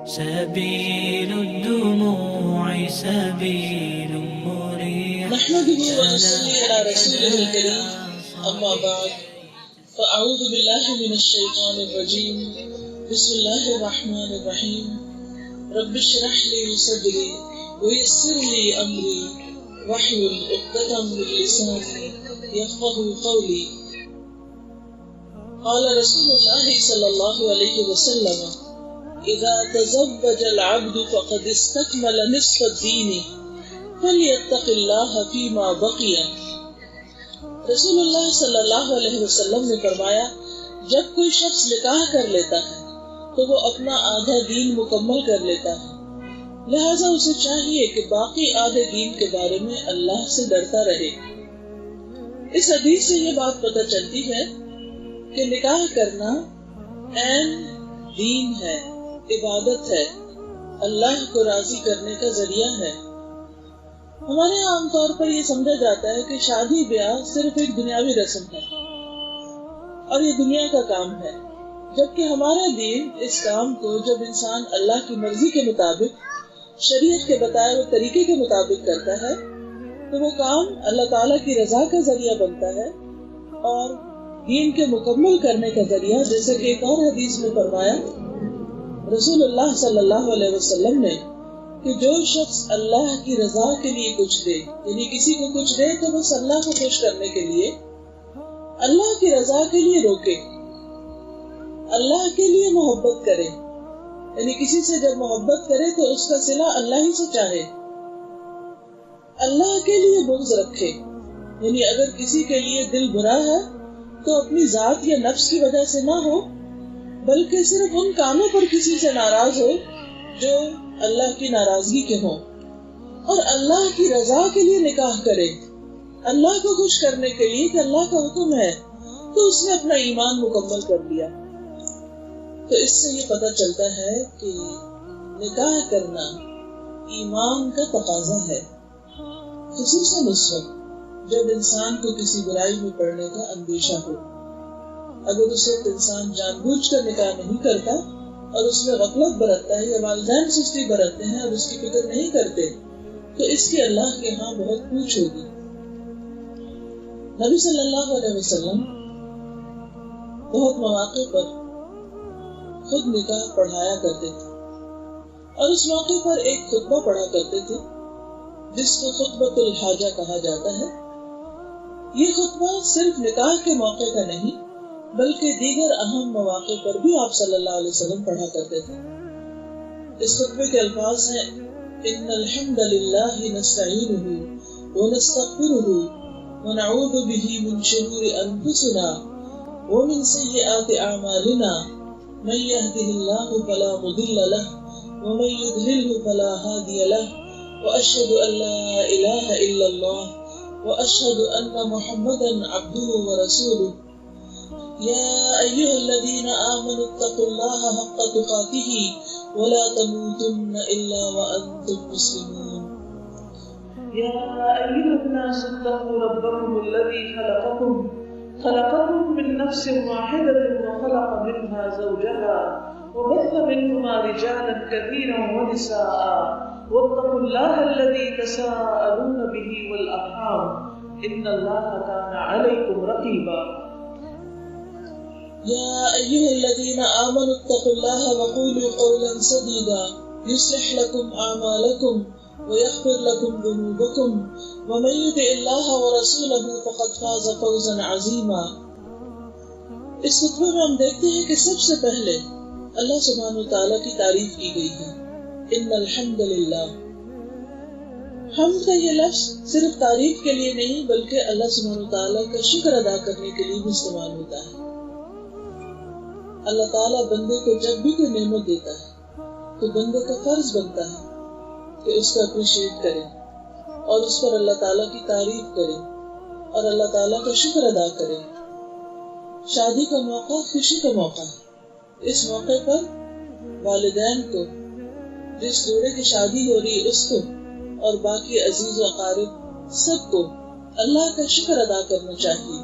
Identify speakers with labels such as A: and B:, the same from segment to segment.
A: سبيل الدموع سبيل مريح.
B: نحمده ونصلي على رسوله الكريم، أما بعد، فأعوذ بالله من الشيطان الرجيم. بسم الله الرحمن الرحيم. رب اشرح لي صدري ويسر لي أمري واحلل عقدة من لساني يفقهوا قولي. قال رسول الله صلى الله عليه وسلم: اذا تزوج العبد فقد استكمل نصف الدين فليتق الله فيما بقي. رسول اللہ صلی اللہ علیہ وسلم نے فرمایا، جب کوئی شخص نکاح کر لیتا ہے تو وہ اپنا آدھا دین مکمل کر لیتا ہے، لہذا اسے چاہیے کہ باقی آدھے دین کے بارے میں اللہ سے ڈرتا رہے۔ اس حدیث سے یہ بات پتہ چلتی ہے کہ نکاح کرنا عین دین ہے، عبادت ہے، اللہ کو راضی کرنے کا ذریعہ ہے۔ ہمارے یہاں عام طور پر یہ سمجھا جاتا ہے کہ شادی بیاہ صرف ایک دنیاوی رسم ہے اور یہ دنیا کا کام ہے، جبکہ ہمارا دین اس کام کو جب انسان اللہ کی مرضی کے مطابق، شریعت کے بتائے ہوئے طریقے کے مطابق کرتا ہے تو وہ کام اللہ تعالیٰ کی رضا کا ذریعہ بنتا ہے اور دین کے مکمل کرنے کا ذریعہ، جیسے کہ ایک اور حدیث میں فرمایا رسول اللہ صلی اللہ علیہ وسلم نے کہ جو شخص اللہ کی رضا کے لیے کچھ دے، یعنی کسی کو کچھ دے تو بس اللہ کو خوش کرنے کے لیے، اللہ کی رضا کے لیے روکے، اللہ کے لیے محبت کرے، یعنی کسی سے جب محبت کرے تو اس کا صلہ اللہ ہی سے چاہے، اللہ کے لیے بغض رکھے، یعنی اگر کسی کے لیے دل برا ہے تو اپنی ذات یا نفس کی وجہ سے نہ ہو، بلکہ صرف ان کاموں پر کسی سے ناراض ہو جو اللہ کی ناراضگی کے ہوں، اور اللہ کی رضا کے لیے نکاح کرے، اللہ کو خوش کرنے کے لیے کہ اللہ کا حکم ہے، تو اس نے اپنا ایمان مکمل کر لیا۔ تو اس سے یہ پتہ چلتا ہے کہ نکاح کرنا ایمان کا تقاضا ہے، خصوصاً اس وقت جب انسان کو کسی برائی میں پڑنے کا اندیشہ ہو۔ اگر اس وقت انسان جان بوجھ کر نکاح نہیں کرتا اور اس میں غفلت برتتا ہے یا والدین سستی برتتے ہیں اور اس کی فکر نہیں کرتے تو اس کی اللہ کے ہاں بہت پوچھ ہوگی۔ نبی صلی اللہ علیہ وسلم بہت مواقع پر خود نکاح پڑھایا کرتے تھے اور اس موقع پر ایک خطبہ پڑھا کرتے تھے جس کو خطبۃ الحاجہ کہا جاتا ہے۔ یہ خطبہ صرف نکاح کے موقع کا نہیں بلکہ دیگر اہم مواقع پر بھی آپ صلی اللہ علیہ وسلم پڑھا کرتے تھے۔ اس خطبے کے الفاظ ہیں: ان الحمد للہ نستعینہ ونستغفرہ ونعوذ بہ من شرور انفسنا ومن سیئات اعمالنا من یہدہ اللہ فلا مضل لہ ومن یضللہ فلا ہادی لہ واشہد ان لا الہ الا اللہ واشہد ان محمدا عبدہ ورسولہ يا أيها الذين آمنوا اتقوا الله حق تقاته ولا تموتن إلا وأنتم مسلمون. يا أيها الناس اتقوا ربكم الذي خلقكم من نفس واحدة وخلق منها زوجها وبث منهما رجالا كثيرا ونساء واتقوا الله الذي تساءلون به والأرحام إن الله كان عليكم رقيبا. يا أيها الذين آمنوا اتقوا الله وقولوا قولا سديدا يصلح لكم أعمالكم ويغفر لكم ذنوبكم ومن يطع الله ورسوله فقد فاز فوزا عظيما. اس خطبے میں ہم دیکھتے ہیں کہ سب سے پہلے اللہ سبحانہ وتعالیٰ کی تعریف کی گئی ہے۔ ان الحمد للہ، حمد کا یہ لفظ صرف تعریف کے لیے نہیں بلکہ اللہ سبحانہ وتعالیٰ کا شکر ادا کرنے کے لیے بھی استعمال ہوتا ہے۔ اللہ تعالیٰ بندے کو جب بھی کوئی نعمت دیتا ہے تو بندے کا فرض بنتا ہے کہ اس کو اپریشیٹ کرے اور اس پر اللہ تعالیٰ کی تعریف کرے اور اللہ تعالیٰ کا شکر ادا کرے۔ شادی کا موقع خوشی کا موقع ہے۔ اس موقع پر والدین کو، جس جوڑے کی شادی ہو رہی ہے اس کو اور باقی عزیز و اقارب سب کو اللہ کا شکر ادا کرنا چاہیے،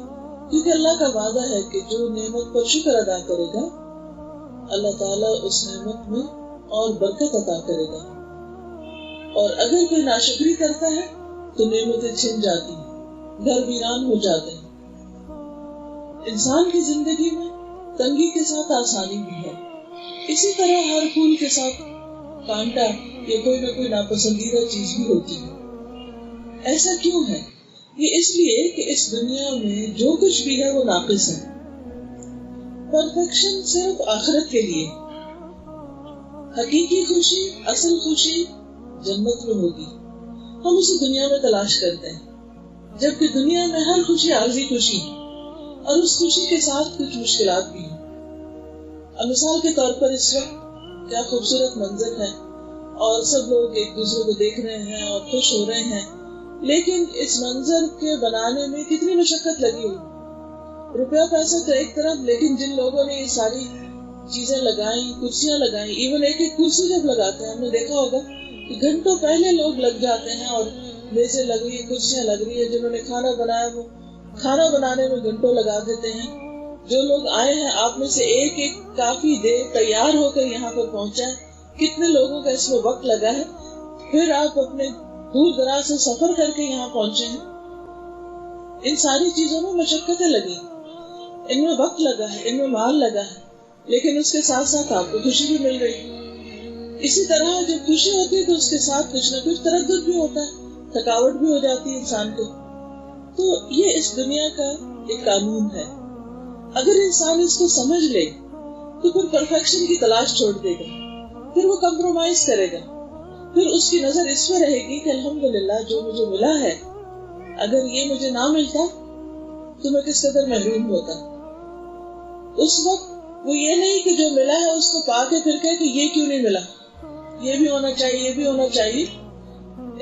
B: کیونکہ اللہ کا وعدہ ہے کہ جو نعمت پر شکر ادا کرے گا اللہ تعالیٰ اس نعمت میں اور برکت عطا کرے گا، اور اگر کوئی ناشکری کرتا ہے تو نعمتیں چھن جاتی ہیں، گھر ویران ہو جاتے ہیں۔ انسان کی زندگی میں تنگی کے ساتھ آسانی بھی ہے، اسی طرح ہر پھول کے ساتھ کانٹا یا کوئی نہ کوئی ناپسندیدہ چیز بھی ہوتی ہے۔ ایسا کیوں ہے؟ یہ اس لیے کہ اس دنیا میں جو کچھ بھی ہے وہ ناقص ہے۔ پرفیکشن صرف آخرت کے لیے، حقیقی خوشی، اصل خوشی جنت میں ہوگی، ہم اسے دنیا میں تلاش کرتے ہیں، جبکہ دنیا میں ہر خوشی عارضی خوشی ہے، اور اس خوشی کے ساتھ کچھ مشکلات بھی ہیں۔ اب مثال کے طور پر اس وقت کیا خوبصورت منظر ہے اور سب لوگ ایک دوسرے کو دیکھ رہے ہیں اور خوش ہو رہے ہیں، لیکن اس منظر کے بنانے میں کتنی مشقت لگی ہوئی، روپیہ پیسہ تو ایک طرف، لیکن جن لوگوں نے یہ ساری چیزیں لگائیں، کرسیاں لگائیں، ایون ایک ایک کرسی جب لگاتے ہیں ہم نے دیکھا ہوگا کہ گھنٹوں پہلے لوگ لگ جاتے ہیں، اور میزیں لگ رہی ہیں، کرسیاں لگ رہی ہیں، جنہوں نے کھانا بنایا وہ کھانا بنانے میں گھنٹوں لگا دیتے ہیں۔ جو لوگ آئے ہیں آپ میں سے ایک ایک کافی دیر تیار ہو کر یہاں پر پہنچا ہے، کتنے لوگوں کا اس میں وقت لگا ہے، پھر آپ اپنے دور دراز سے سفر کر کے یہاں پہنچے ہیں۔ ان ساری چیزوں میں مشقتیں لگی، ان میں وقت لگا ہے، ان میں مال لگا ہے، لیکن اس کے ساتھ ساتھ آپ کو خوشی بھی مل رہی۔ اسی طرح جب خوشی ہوتی ہے تو اس کے ساتھ کچھ نہ کچھ تردد بھی ہوتا ہے، تھکاوٹ بھی ہو جاتی ہے انسان کو۔ تو یہ اس دنیا کا ایک قانون ہے، اگر انسان اس کو سمجھ لے تو پھر پرفیکشن کی تلاش چھوڑ دے گا، پھر وہ کمپرومائز کرے گا، پھر اس کی نظر اس میں رہے گی کہ الحمدللہ جو مجھے ملا ہے، اگر یہ مجھے نہ ملتا تو میں کس قدر محروم ہوتا۔ اس وقت وہ یہ نہیں کہ جو ملا ہے اس کو پا کے پھر کہے کہ یہ کیوں نہیں ملا، یہ بھی ہونا چاہیے، یہ بھی ہونا چاہیے۔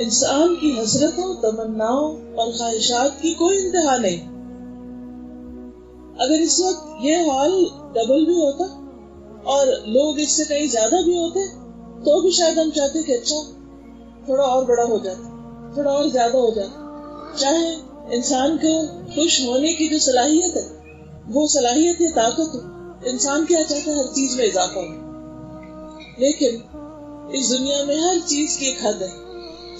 B: انسان کی حسرتوں، تمناؤں اور خواہشات کی کوئی انتہا نہیں۔ اگر اس وقت یہ حال ڈبل بھی ہوتا اور لوگ اس سے کہیں زیادہ بھی ہوتے تو بھی شاید ہم چاہتے کہ اچھا تھوڑا اور بڑا ہو جاتا، تھوڑا اور زیادہ ہو جاتا۔ چاہے انسان کو خوش ہونے کی جو صلاحیت ہے وہ صلاحیت ہے، طاقت ہے، انسان کیا چاہتا ہے؟ ہر چیز میں اضافہ ہو۔ لیکن اس دنیا میں ہر چیز کی ایک حد ہے،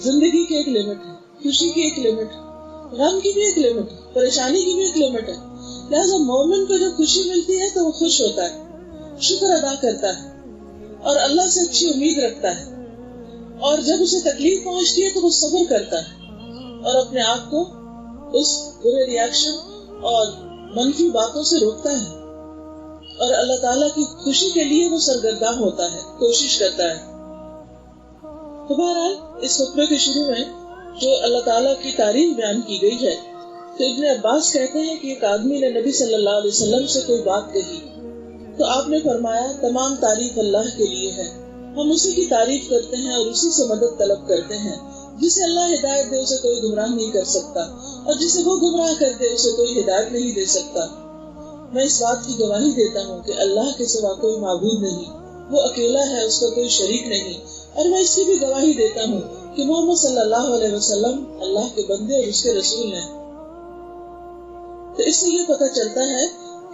B: زندگی کی ایک لمٹ ہے، خوشی کی ایک لمٹ ہے، غم کی بھی ایک لمٹ ہے، پریشانی کی بھی ایک لمٹ ہے۔ لہٰذا مومن کو جب خوشی ملتی ہے تو وہ خوش ہوتا ہے، شکر ادا کرتا ہے اور اللہ سے اچھی امید رکھتا ہے، اور جب اسے تکلیف پہنچتی ہے تو وہ صبر کرتا ہے اور اپنے آپ کو اس برے ریاکشن اور منفی باتوں سے روکتا ہے، اور اللہ تعالیٰ کی خوشی کے لیے وہ سرگرداں ہوتا ہے، کوشش کرتا ہے۔ تو بہرحال اس خطبے کے شروع میں جو اللہ تعالیٰ کی تعریف بیان کی گئی ہے، تو ابن عباس کہتے ہیں کہ ایک آدمی نے نبی صلی اللہ علیہ وسلم سے کوئی بات کہی تو آپ نے فرمایا تمام تعریف اللہ کے لیے ہے، ہم اسی کی تعریف کرتے ہیں اور اسی سے مدد طلب کرتے ہیں، جسے اللہ ہدایت دے اسے کوئی گمراہ نہیں کر سکتا، اور جسے وہ گمراہ کر دے اسے کوئی ہدایت نہیں دے سکتا۔ میں اس بات کی گواہی دیتا ہوں کہ اللہ کے سوا کوئی معبود نہیں، وہ اکیلا ہے، اس کا کوئی شریک نہیں، اور میں اس کی بھی گواہی دیتا ہوں کہ محمد صلی اللہ علیہ وسلم اللہ کے بندے اور اس کے رسول ہیں۔ تو اس سے یہ پتہ چلتا ہے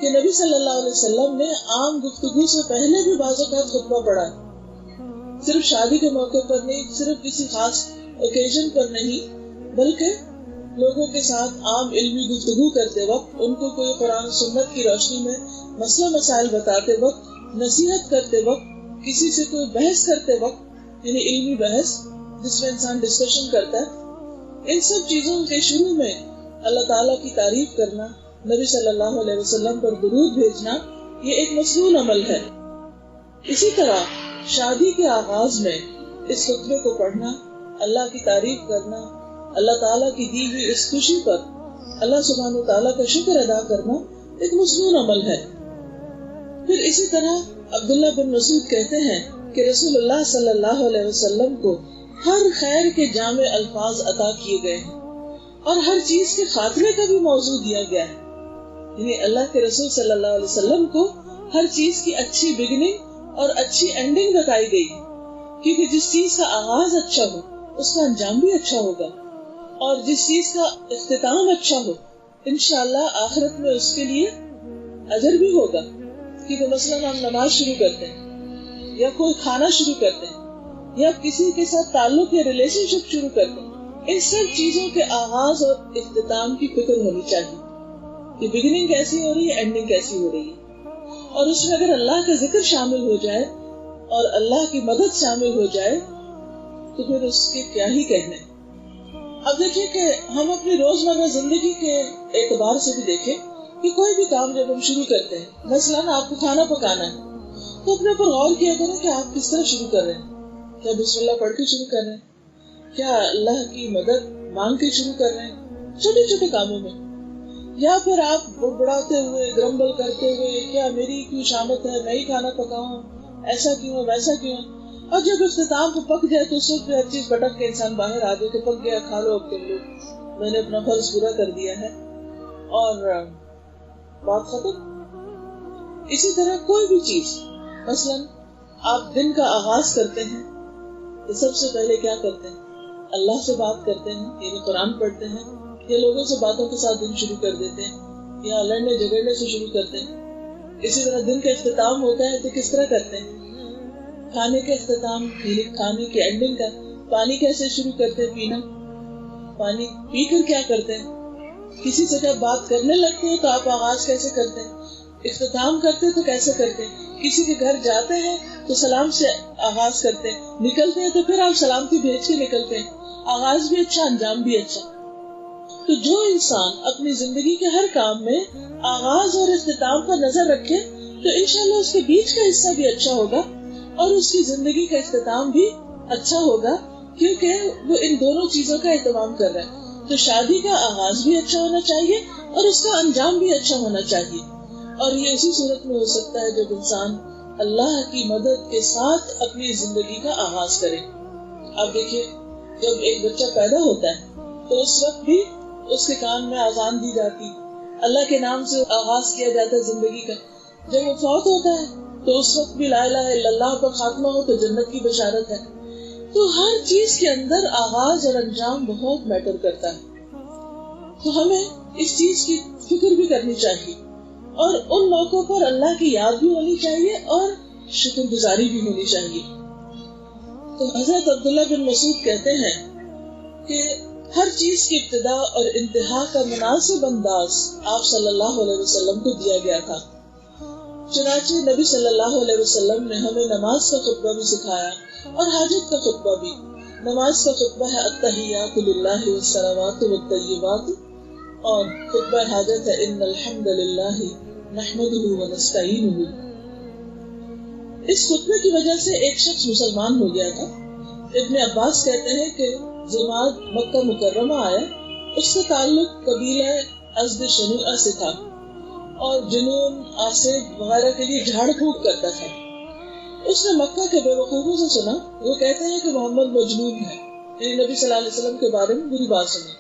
B: کہ نبی صلی اللہ علیہ وسلم نے عام گفتگو سے پہلے بھی بعض اوقات خطبہ پڑھا، صرف شادی کے موقع پر نہیں، صرف کسی خاص اوکیزن پر نہیں، بلکہ لوگوں کے ساتھ عام علمی گفتگو کرتے وقت، ان کو کوئی قرآن سنت کی روشنی میں مسئلہ مسائل بتاتے وقت، نصیحت کرتے وقت، کسی سے کوئی بحث کرتے وقت، یعنی علمی بحث جس میں انسان ڈسکشن کرتا ہے، ان سب چیزوں کے شروع میں اللہ تعالیٰ کی تعریف کرنا، نبی صلی اللہ علیہ وسلم پر درود بھیجنا، یہ ایک مصنون عمل ہے۔ اسی طرح شادی کے آغاز میں اس خطبے کو پڑھنا، اللہ کی تعریف کرنا، اللہ تعالیٰ کی دی ہوئی اس خوشی پر اللہ سبحانہ و تعالیٰ کا شکر ادا کرنا ایک مصنون عمل ہے۔ پھر اسی طرح عبداللہ بن مسعود کہتے ہیں کہ رسول اللہ صلی اللہ علیہ وسلم کو ہر خیر کے جامع الفاظ عطا کیے گئے ہیں اور ہر چیز کے خاتمے کا بھی موضوع دیا گیا ہے، یعنی اللہ کے رسول صلی اللہ علیہ وسلم کو ہر چیز کی اچھی بگننگ اور اچھی اینڈنگ بتائی گئی، کیونکہ جس چیز کا آغاز اچھا ہو اس کا انجام بھی اچھا ہوگا، اور جس چیز کا اختتام اچھا ہو انشاءاللہ آخرت میں اس کے لیے اجر بھی ہوگا۔ کیونکہ مثلاً ہم نماز شروع کرتے ہیں یا کوئی کھانا شروع کرتے ہیں یا کسی کے ساتھ تعلق یا ریلیشن شپ شروع کرتے ہیں، ان سب چیزوں کے آغاز اور اختتام کی فکر ہونی چاہیے کہ بگننگ کیسی ہو رہی ہے، اینڈنگ کیسی ہو رہی ہے، اور اس میں اگر اللہ کا ذکر شامل ہو جائے اور اللہ کی مدد شامل ہو جائے تو پھر اس کے کیا ہی کہنے۔ اب دیکھیں کہ ہم اپنی روزمرہ زندگی کے اعتبار سے بھی دیکھیں کہ کوئی بھی کام جب ہم شروع کرتے ہیں، مثلاً آپ کو کھانا پکانا ہے تو اپنے اوپر غور کیا کریں کہ آپ کس طرح شروع کر رہے ہیں۔ کیا بسم اللہ پڑھ کے شروع کر رہے ہیں؟ کیا اللہ کی مدد مانگ کے شروع کر رہے ہیں چھوٹے چھوٹے کاموں میں؟ یا پھر آپ بڑبڑاتے ہوئے گرمبل کرتے ہوئے کیا میری کیوں شامت ہے، میں ہی کھانا پکاؤں، ایسا کیوں ہے ویسا کیوں ہے؟ اور جب اختتام کو پک جائے تو اس وقت ہر چیز پٹک کے انسان باہر آ جائے کہ پک گیا، کھا لو اب تم لوگ، میں نے اپنا فرض پورا کر دیا ہے اور بات ختم۔ اسی طرح کوئی بھی چیز، مثلاً آپ دن کا آغاز کرتے ہیں تو سب سے پہلے کیا کرتے ہیں؟ اللہ سے بات کرتے ہیں، یعنی قرآن پڑھتے ہیں، یا لوگوں سے باتوں کے ساتھ دن شروع کر دیتے ہیں، یا لڑنے جھگڑنے سے شروع کرتے ہیں۔ اسی طرح دن کا اختتام ہوتا ہے تو کس طرح کرتے ہیں؟ کھانے کا اختتام، کھانے کی اینڈنگ کا، پانی کیسے شروع کرتے ہیں پینا، پانی پی کر کیا کرتے ہیں؟ کسی سے جب بات کرنے لگتے ہیں تو آپ آغاز کیسے کرتے ہیں؟ اختتام کرتے ہیں تو کیسے کرتے ہیں؟ کسی کے گھر جاتے ہیں تو سلام سے آغاز کرتے ہیں، نکلتے ہیں تو پھر آپ سلامتی بھیج کے نکلتے ہیں، آغاز بھی اچھا، انجام بھی اچھا۔ تو جو انسان اپنی زندگی کے ہر کام میں آغاز اور اختتام پر نظر رکھے تو انشاءاللہ اس کے بیچ کا حصہ بھی اچھا ہوگا اور اس کی زندگی کا اختتام بھی اچھا ہوگا، کیونکہ وہ ان دونوں چیزوں کا اہتمام کر رہا ہے۔ تو شادی کا آغاز بھی اچھا ہونا چاہیے اور اس کا انجام بھی اچھا ہونا چاہیے، اور یہ اسی صورت میں ہو سکتا ہے جب انسان اللہ کی مدد کے ساتھ اپنی زندگی کا آغاز کرے۔ اب دیکھیے، جب ایک بچہ پیدا ہوتا ہے تو اس وقت بھی اس کے کان میں اذان دی جاتی، اللہ کے نام سے آغاز کیا جاتا ہے زندگی کا۔ جب وہ فوت ہوتا ہے تو اس وقت بھی لا الہ الا اللہ پر خاتمہ ہو تو جنت کی بشارت ہے۔ تو ہر چیز کے اندر آغاز اور انجام بہت میٹر کرتا ہے، تو ہمیں اس چیز کی فکر بھی کرنی چاہیے اور ان موقعوں پر اللہ کی یاد بھی ہونی چاہیے اور شکر گزاری بھی ہونی چاہیے۔ تو حضرت عبداللہ بن مسعود کہتے ہیں کہ ہر چیز کی ابتدا اور انتہا کا مناسب انداز آپ صلی اللہ علیہ وسلم کو دیا گیا تھا۔ چنانچہ نبی صلی اللہ علیہ وسلم نے ہمیں نماز کا خطبہ بھی سکھایا اور حاجت کا خطبہ بھی۔ نماز کا خطبہ ہے التحیات للہ والصلوات والطیبات، اور خطبہ حاجت ہے ان الحمد للہ نحمدہ ونستعینہ۔ اس خطبے کی وجہ سے ایک شخص مسلمان ہو گیا تھا۔ ابن عباس کہتے ہیں کہ جماعت مکہ مکرمہ آیا، اس کا تعلق قبیلہ ازد شنوءہ سے تھا اور جنون، آصف وغیرہ کے لیے جھاڑ پھونک کرتا تھا۔ اس نے مکہ کے بے وقوفوں سے سنا، وہ کہتے ہیں کہ محمد مجنون ہے، یعنی نبی صلی اللہ علیہ وسلم کے بارے میں بری بات سنی۔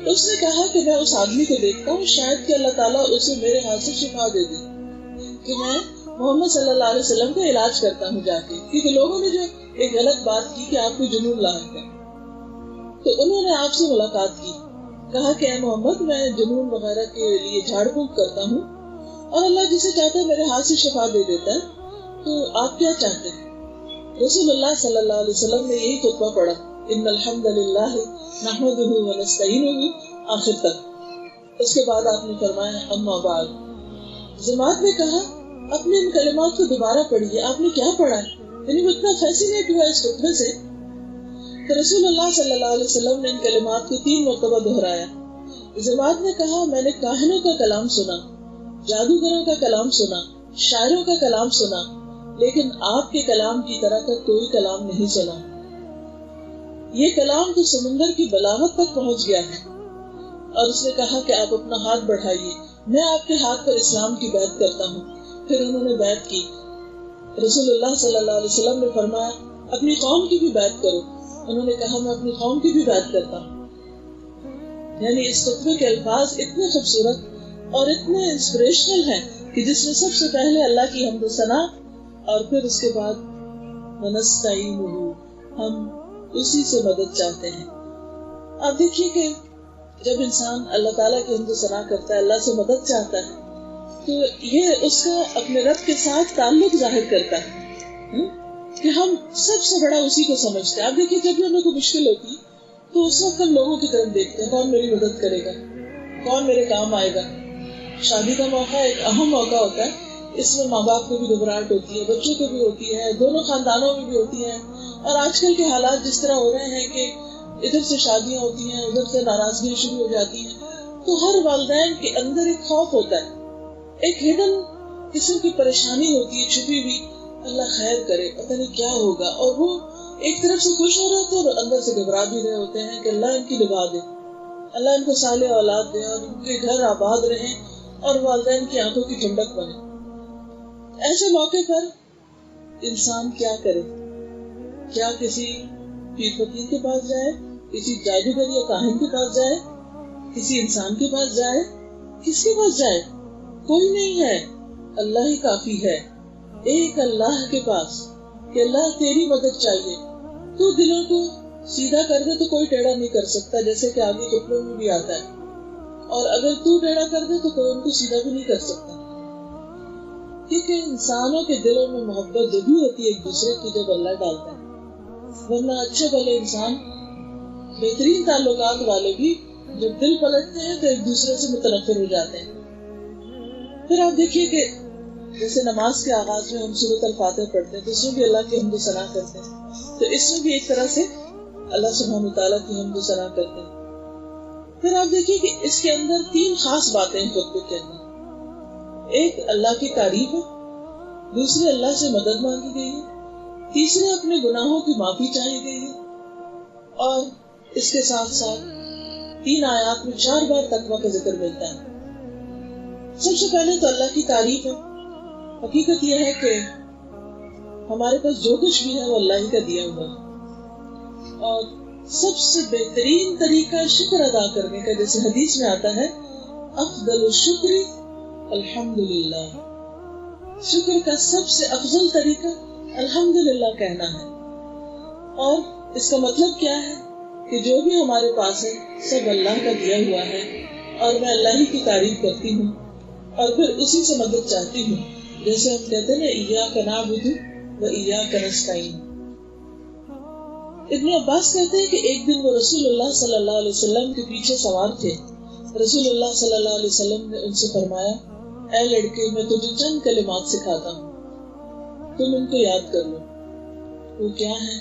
B: اس نے کہا کہ میں اس آدمی کو دیکھتا ہوں، شاید کہ اللہ تعالیٰ اسے میرے ہاتھ سے شفا دے دے کہ میں محمد صلی اللہ علیہ وسلم کا علاج کرتا ہوں جا کے، کیونکہ لوگوں نے جو ایک غلط بات کی کہ آپ کو جنون لاحق ہے، تو انہوں نے آپ سے ملاقات کی، کہا کہ اے محمد میں جنون وغیرہ کے لیے جھاڑ پھونک کرتا ہوں اور اللہ جسے چاہتا ہے میرے ہاتھ سے شفا دے دیتا ہے، تو آپ کیا چاہتے ہیں؟ رسول اللہ صلی اللہ علیہ وسلم نے یہی خطبہ پڑھا، ان الحمد للہ نحمدہ ونستعینہ، آخر تک۔ اس کے بعد آپ نے فرمایا اما بعد۔ جماعت نے کہا اپنے ان کلمات کو دوبارہ پڑھیے، آپ نے کیا پڑھا ہے؟ یعنی وہ اتنا فیسینیٹ ہوا اس خطبے سے۔ تو رسول اللہ صلی اللہ علیہ وسلم نے ان کلمات کو 3 مرتبہ دہرایا۔ جماعت نے کہا میں نے کاہنوں کا کلام سنا، جادوگروں کا کلام سنا، شاعروں کا کلام سنا، لیکن آپ کے کلام کی طرح کا کوئی کلام نہیں سنا۔ یہ کلام تو سمندر کی بلاغت تک پہنچ گیا ہے۔ اور اس نے کہا کہ آپ اپنا ہاتھ بڑھائیے، میں آپ کے ہاتھ پر اسلام کی بیعت کرتا ہوں۔ پھر انہوں نے بیعت کی۔ رسول اللہ صلی اللہ علیہ وسلم نے فرمایا اپنی قوم کی بھی بیعت کرو۔ انہوں نے کہا میں اپنی قوم کی بھی بیعت کرتا ہوں۔ یعنی اس خطبے کے الفاظ اتنے خوبصورت اور اتنے انسپریشنل ہیں کہ جس میں سب سے پہلے اللہ کی حمد و ثنا اور پھر اس کے بعد ونستعینہ، ہم اسی سے مدد چاہتے ہیں۔ اب دیکھیے کہ جب انسان اللہ تعالیٰ کی حمد و ثنا کرتا ہے، اللہ سے مدد چاہتا ہے، تو یہ اس کا اپنے رب کے ساتھ تعلق ظاہر کرتا ہے۔ کہ ہم سب سے بڑا اسی کو سمجھتے ہیں. آپ دیکھیے جب بھی ہمیں کوئی مشکل ہوتی تو اس وقت ہم لوگوں کی طرف دیکھتے ہیں, کون میری مدد کرے گا, کون میرے کام آئے گا. شادی کا موقع ایک اہم موقع ہوتا ہے, اس میں ماں باپ کو بھی گھبراہٹ ہوتی ہے, بچوں کو بھی ہوتی ہے, دونوں خاندانوں میں بھی ہوتی ہے. اور آج کل کے حالات جس طرح ہو رہے ہیں کہ ادھر سے شادیاں ہوتی ہیں, ادھر سے ناراضگیاں شروع ہو جاتی ہیں, تو ہر والدین کے اندر ایک خوف ہوتا ہے, ایک ہڈن قسم کی پریشانی ہوتی ہے چھپی ہوئی, اللہ خیر کرے, پتہ نہیں کیا ہوگا. اور وہ ایک طرف سے خوش ہو رہے ہوتے ہیں اور اندر سے گھبرا بھی رہے ہوتے ہیں کہ اللہ ان کی نبھا دے, اللہ ان کو صالح اولاد دے اور ان کے گھر آباد رہیں اور والدین کی آنکھوں کی ٹھنڈک بنے. ایسے موقع پر انسان کیا کرے؟ کیا کسی پیر فقیر کے پاس جائے, کسی جادوگر یا کاہن کے پاس جائے, کسی انسان کے پاس جائے, کس کے پاس جائے؟ کوئی نہیں ہے, اللہ ہی کافی ہے. ایک اللہ کے پاس کہ اللہ تیری مدد چاہیے, تو دلوں کو سیدھا کر دے تو کوئی ٹیڑھا نہیں کر سکتا, جیسے کہ آگے کپڑوں میں بھی آتا ہے, اور اگر تو ٹیڑھا کر دے تو کوئی ان کو سیدھا بھی نہیں کر سکتا. کیونکہ انسانوں کے دلوں میں محبت جو بھی ہوتی ہے ایک دوسرے کی جب اللہ ڈالتا ہے, ورنہ اچھے بھلے انسان بہترین تعلقات والے بھی جب دل پلٹتے ہیں تو ایک دوسرے سے متنفر ہو جاتے ہیں. پھر آپ دیکھیے کہ جیسے نماز کے آغاز میں ہم سورۃ الفاتحہ پڑھتے ہیں تو اس میں بھی اللہ کی حمد و ثنا کرتے ہیں, تو اس میں بھی ایک طرح سے اللہ سبحانہ وتعالیٰ کی حمد و ثنا کرتے ہیں. پھر آپ دیکھیے کہ اس کے اندر 3 خاص باتیں ہیں خطبے کے اندر. ایک اللہ کی تعریف ہے, دوسرے اللہ سے مدد مانگی گئی ہے, تیسرے اپنے گناہوں کی معافی چاہی گئی ہے, اور اس کے ساتھ ساتھ 3 آیات میں 4 بار تقویٰ کا ذکر ملتا ہے. سب سے پہلے تو اللہ کی تعریف ہے. حقیقت یہ ہے کہ ہمارے پاس جو کچھ بھی ہے وہ اللہ ہی کا دیا ہوا ہے, اور سب سے بہترین طریقہ شکر ادا کرنے کا, جیسے حدیث میں آتا ہے افضل الشکر الحمدللہ, شکر کا سب سے افضل طریقہ الحمدللہ کہنا ہے. اور اس کا مطلب کیا ہے کہ جو بھی ہمارے پاس ہے سب اللہ کا دیا ہوا ہے, اور میں اللہ ہی کی تعریف کرتی ہوں اور پھر اسی سے مدد چاہتی ہوں. جیسے ہم کہتے ہیں نا ایاک نعبد و ایاک نستعین. ابن عباس کہتے ہیں کہ ایک دن وہ رسول اللہ صلی اللہ علیہ وسلم کے پیچھے سوار تھے. رسول اللہ صلی اللہ علیہ وسلم نے ان سے فرمایا, اے لڑکے میں تجھے چند کلمات سکھاتا ہوں, تم ان کو یاد کر لو. وہ کیا ہے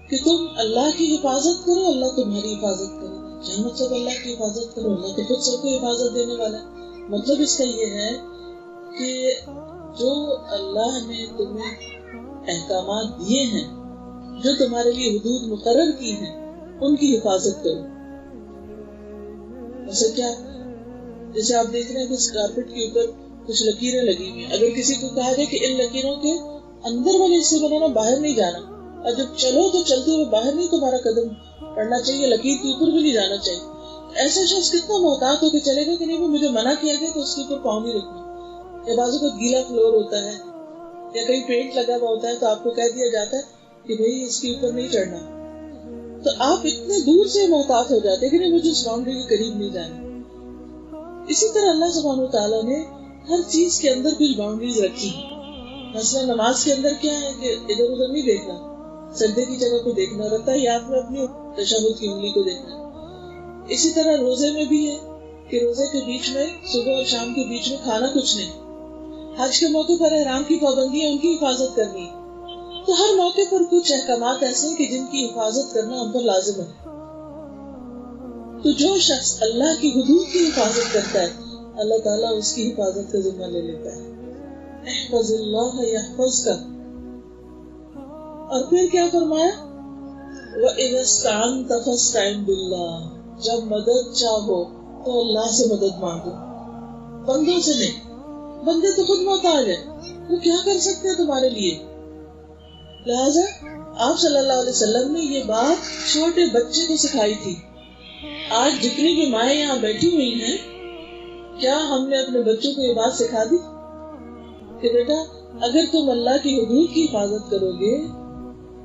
B: کہ تم اللہ کی حفاظت کرو, اللہ تمہاری حفاظت کرے. کیا مطلب اللہ کی حفاظت کرو؟ اللہ تو خود سب کو حفاظت دینے والا ہے. مطلب اس کا یہ ہے کہ جو اللہ نے تمہیں احکامات دیے ہیں, جو تمہارے لیے حدود مقرر کی ہیں, ان کی حفاظت کرو. ویسے کیا, جیسے آپ دیکھ رہے ہیں کہ اس کارپیٹ کے اوپر کچھ لکیریں لگی ہوئی ہیں, اگر کسی کو کہا جائے کہ ان لکیروں کے اندر والے حصے بنانا, باہر نہیں جانا, اور جب چلو تو چلتے ہوئے باہر نہیں تمہارا قدم پڑنا چاہیے, لکیر کے اوپر بھی نہیں جانا چاہیے. ایسا شخص کتنا محتاط ہو کے چلے گا کہ نہیں مجھے منع کیا گیا تو اس کے اوپر پاؤں نہیں رکھنا. یا بازو کا گیلا فلور ہوتا ہے یا کہیں پینٹ لگا ہوا ہوتا ہے تو آپ کو کہہ دیا جاتا ہے کہ بھئی اس کے اوپر نہیں چڑھنا, تو آپ اتنے دور سے محتاط ہو جاتے کہ نہیں مجھے اس باؤنڈری کے قریب نہیں جانا. اسی طرح اللہ سبحانہ وتعالیٰ نے ہر چیز کے اندر کچھ باؤنڈریز رکھی. مثلا نماز کے اندر کیا ہے کہ ادھر ادھر نہیں دیکھنا, سجدے کی جگہ کو دیکھنا, رکعت میں اپنی تشہد کی انگلی کو دیکھنا. اسی طرح روزے میں بھی ہے کہ روزے کے بیچ میں, صبح اور شام کے بیچ میں کھانا کچھ نہیں. حج کے موقع پر احرام کی پابندی ہے, ان کی حفاظت کرنی. تو ہر موقع پر کچھ احکامات ایسے ہیں کہ جن کی حفاظت کرنا ہم پر لازم ہے. تو جو شخص اللہ کی حدود کی حفاظت کرتا ہے, اللہ تعالیٰ اس کی حفاظت کا ذمہ لے لیتا ہے. احفظ اللہ یحفظک. اور پھر کیا فرمایا, وَإِذَا اسْتَعَنْتَ فَاسْتَعِنْ بِاللَّهِ. جب مدد چاہو تو اللہ سے مدد مانگو, بندوں سے نہیں. بندے تو خود محتاج ہیں, وہ کیا کر سکتے ہیں تمہارے لیے. لہذا آپ صلی اللہ علیہ وسلم نے یہ بات چھوٹے بچے کو سکھائی تھی. آج جتنی بھی مائیں یہاں بیٹھی ہوئی ہیں, کیا ہم نے اپنے بچوں کو یہ بات سکھا دی کہ بیٹا اگر تم اللہ کی حدود کی حفاظت کرو گے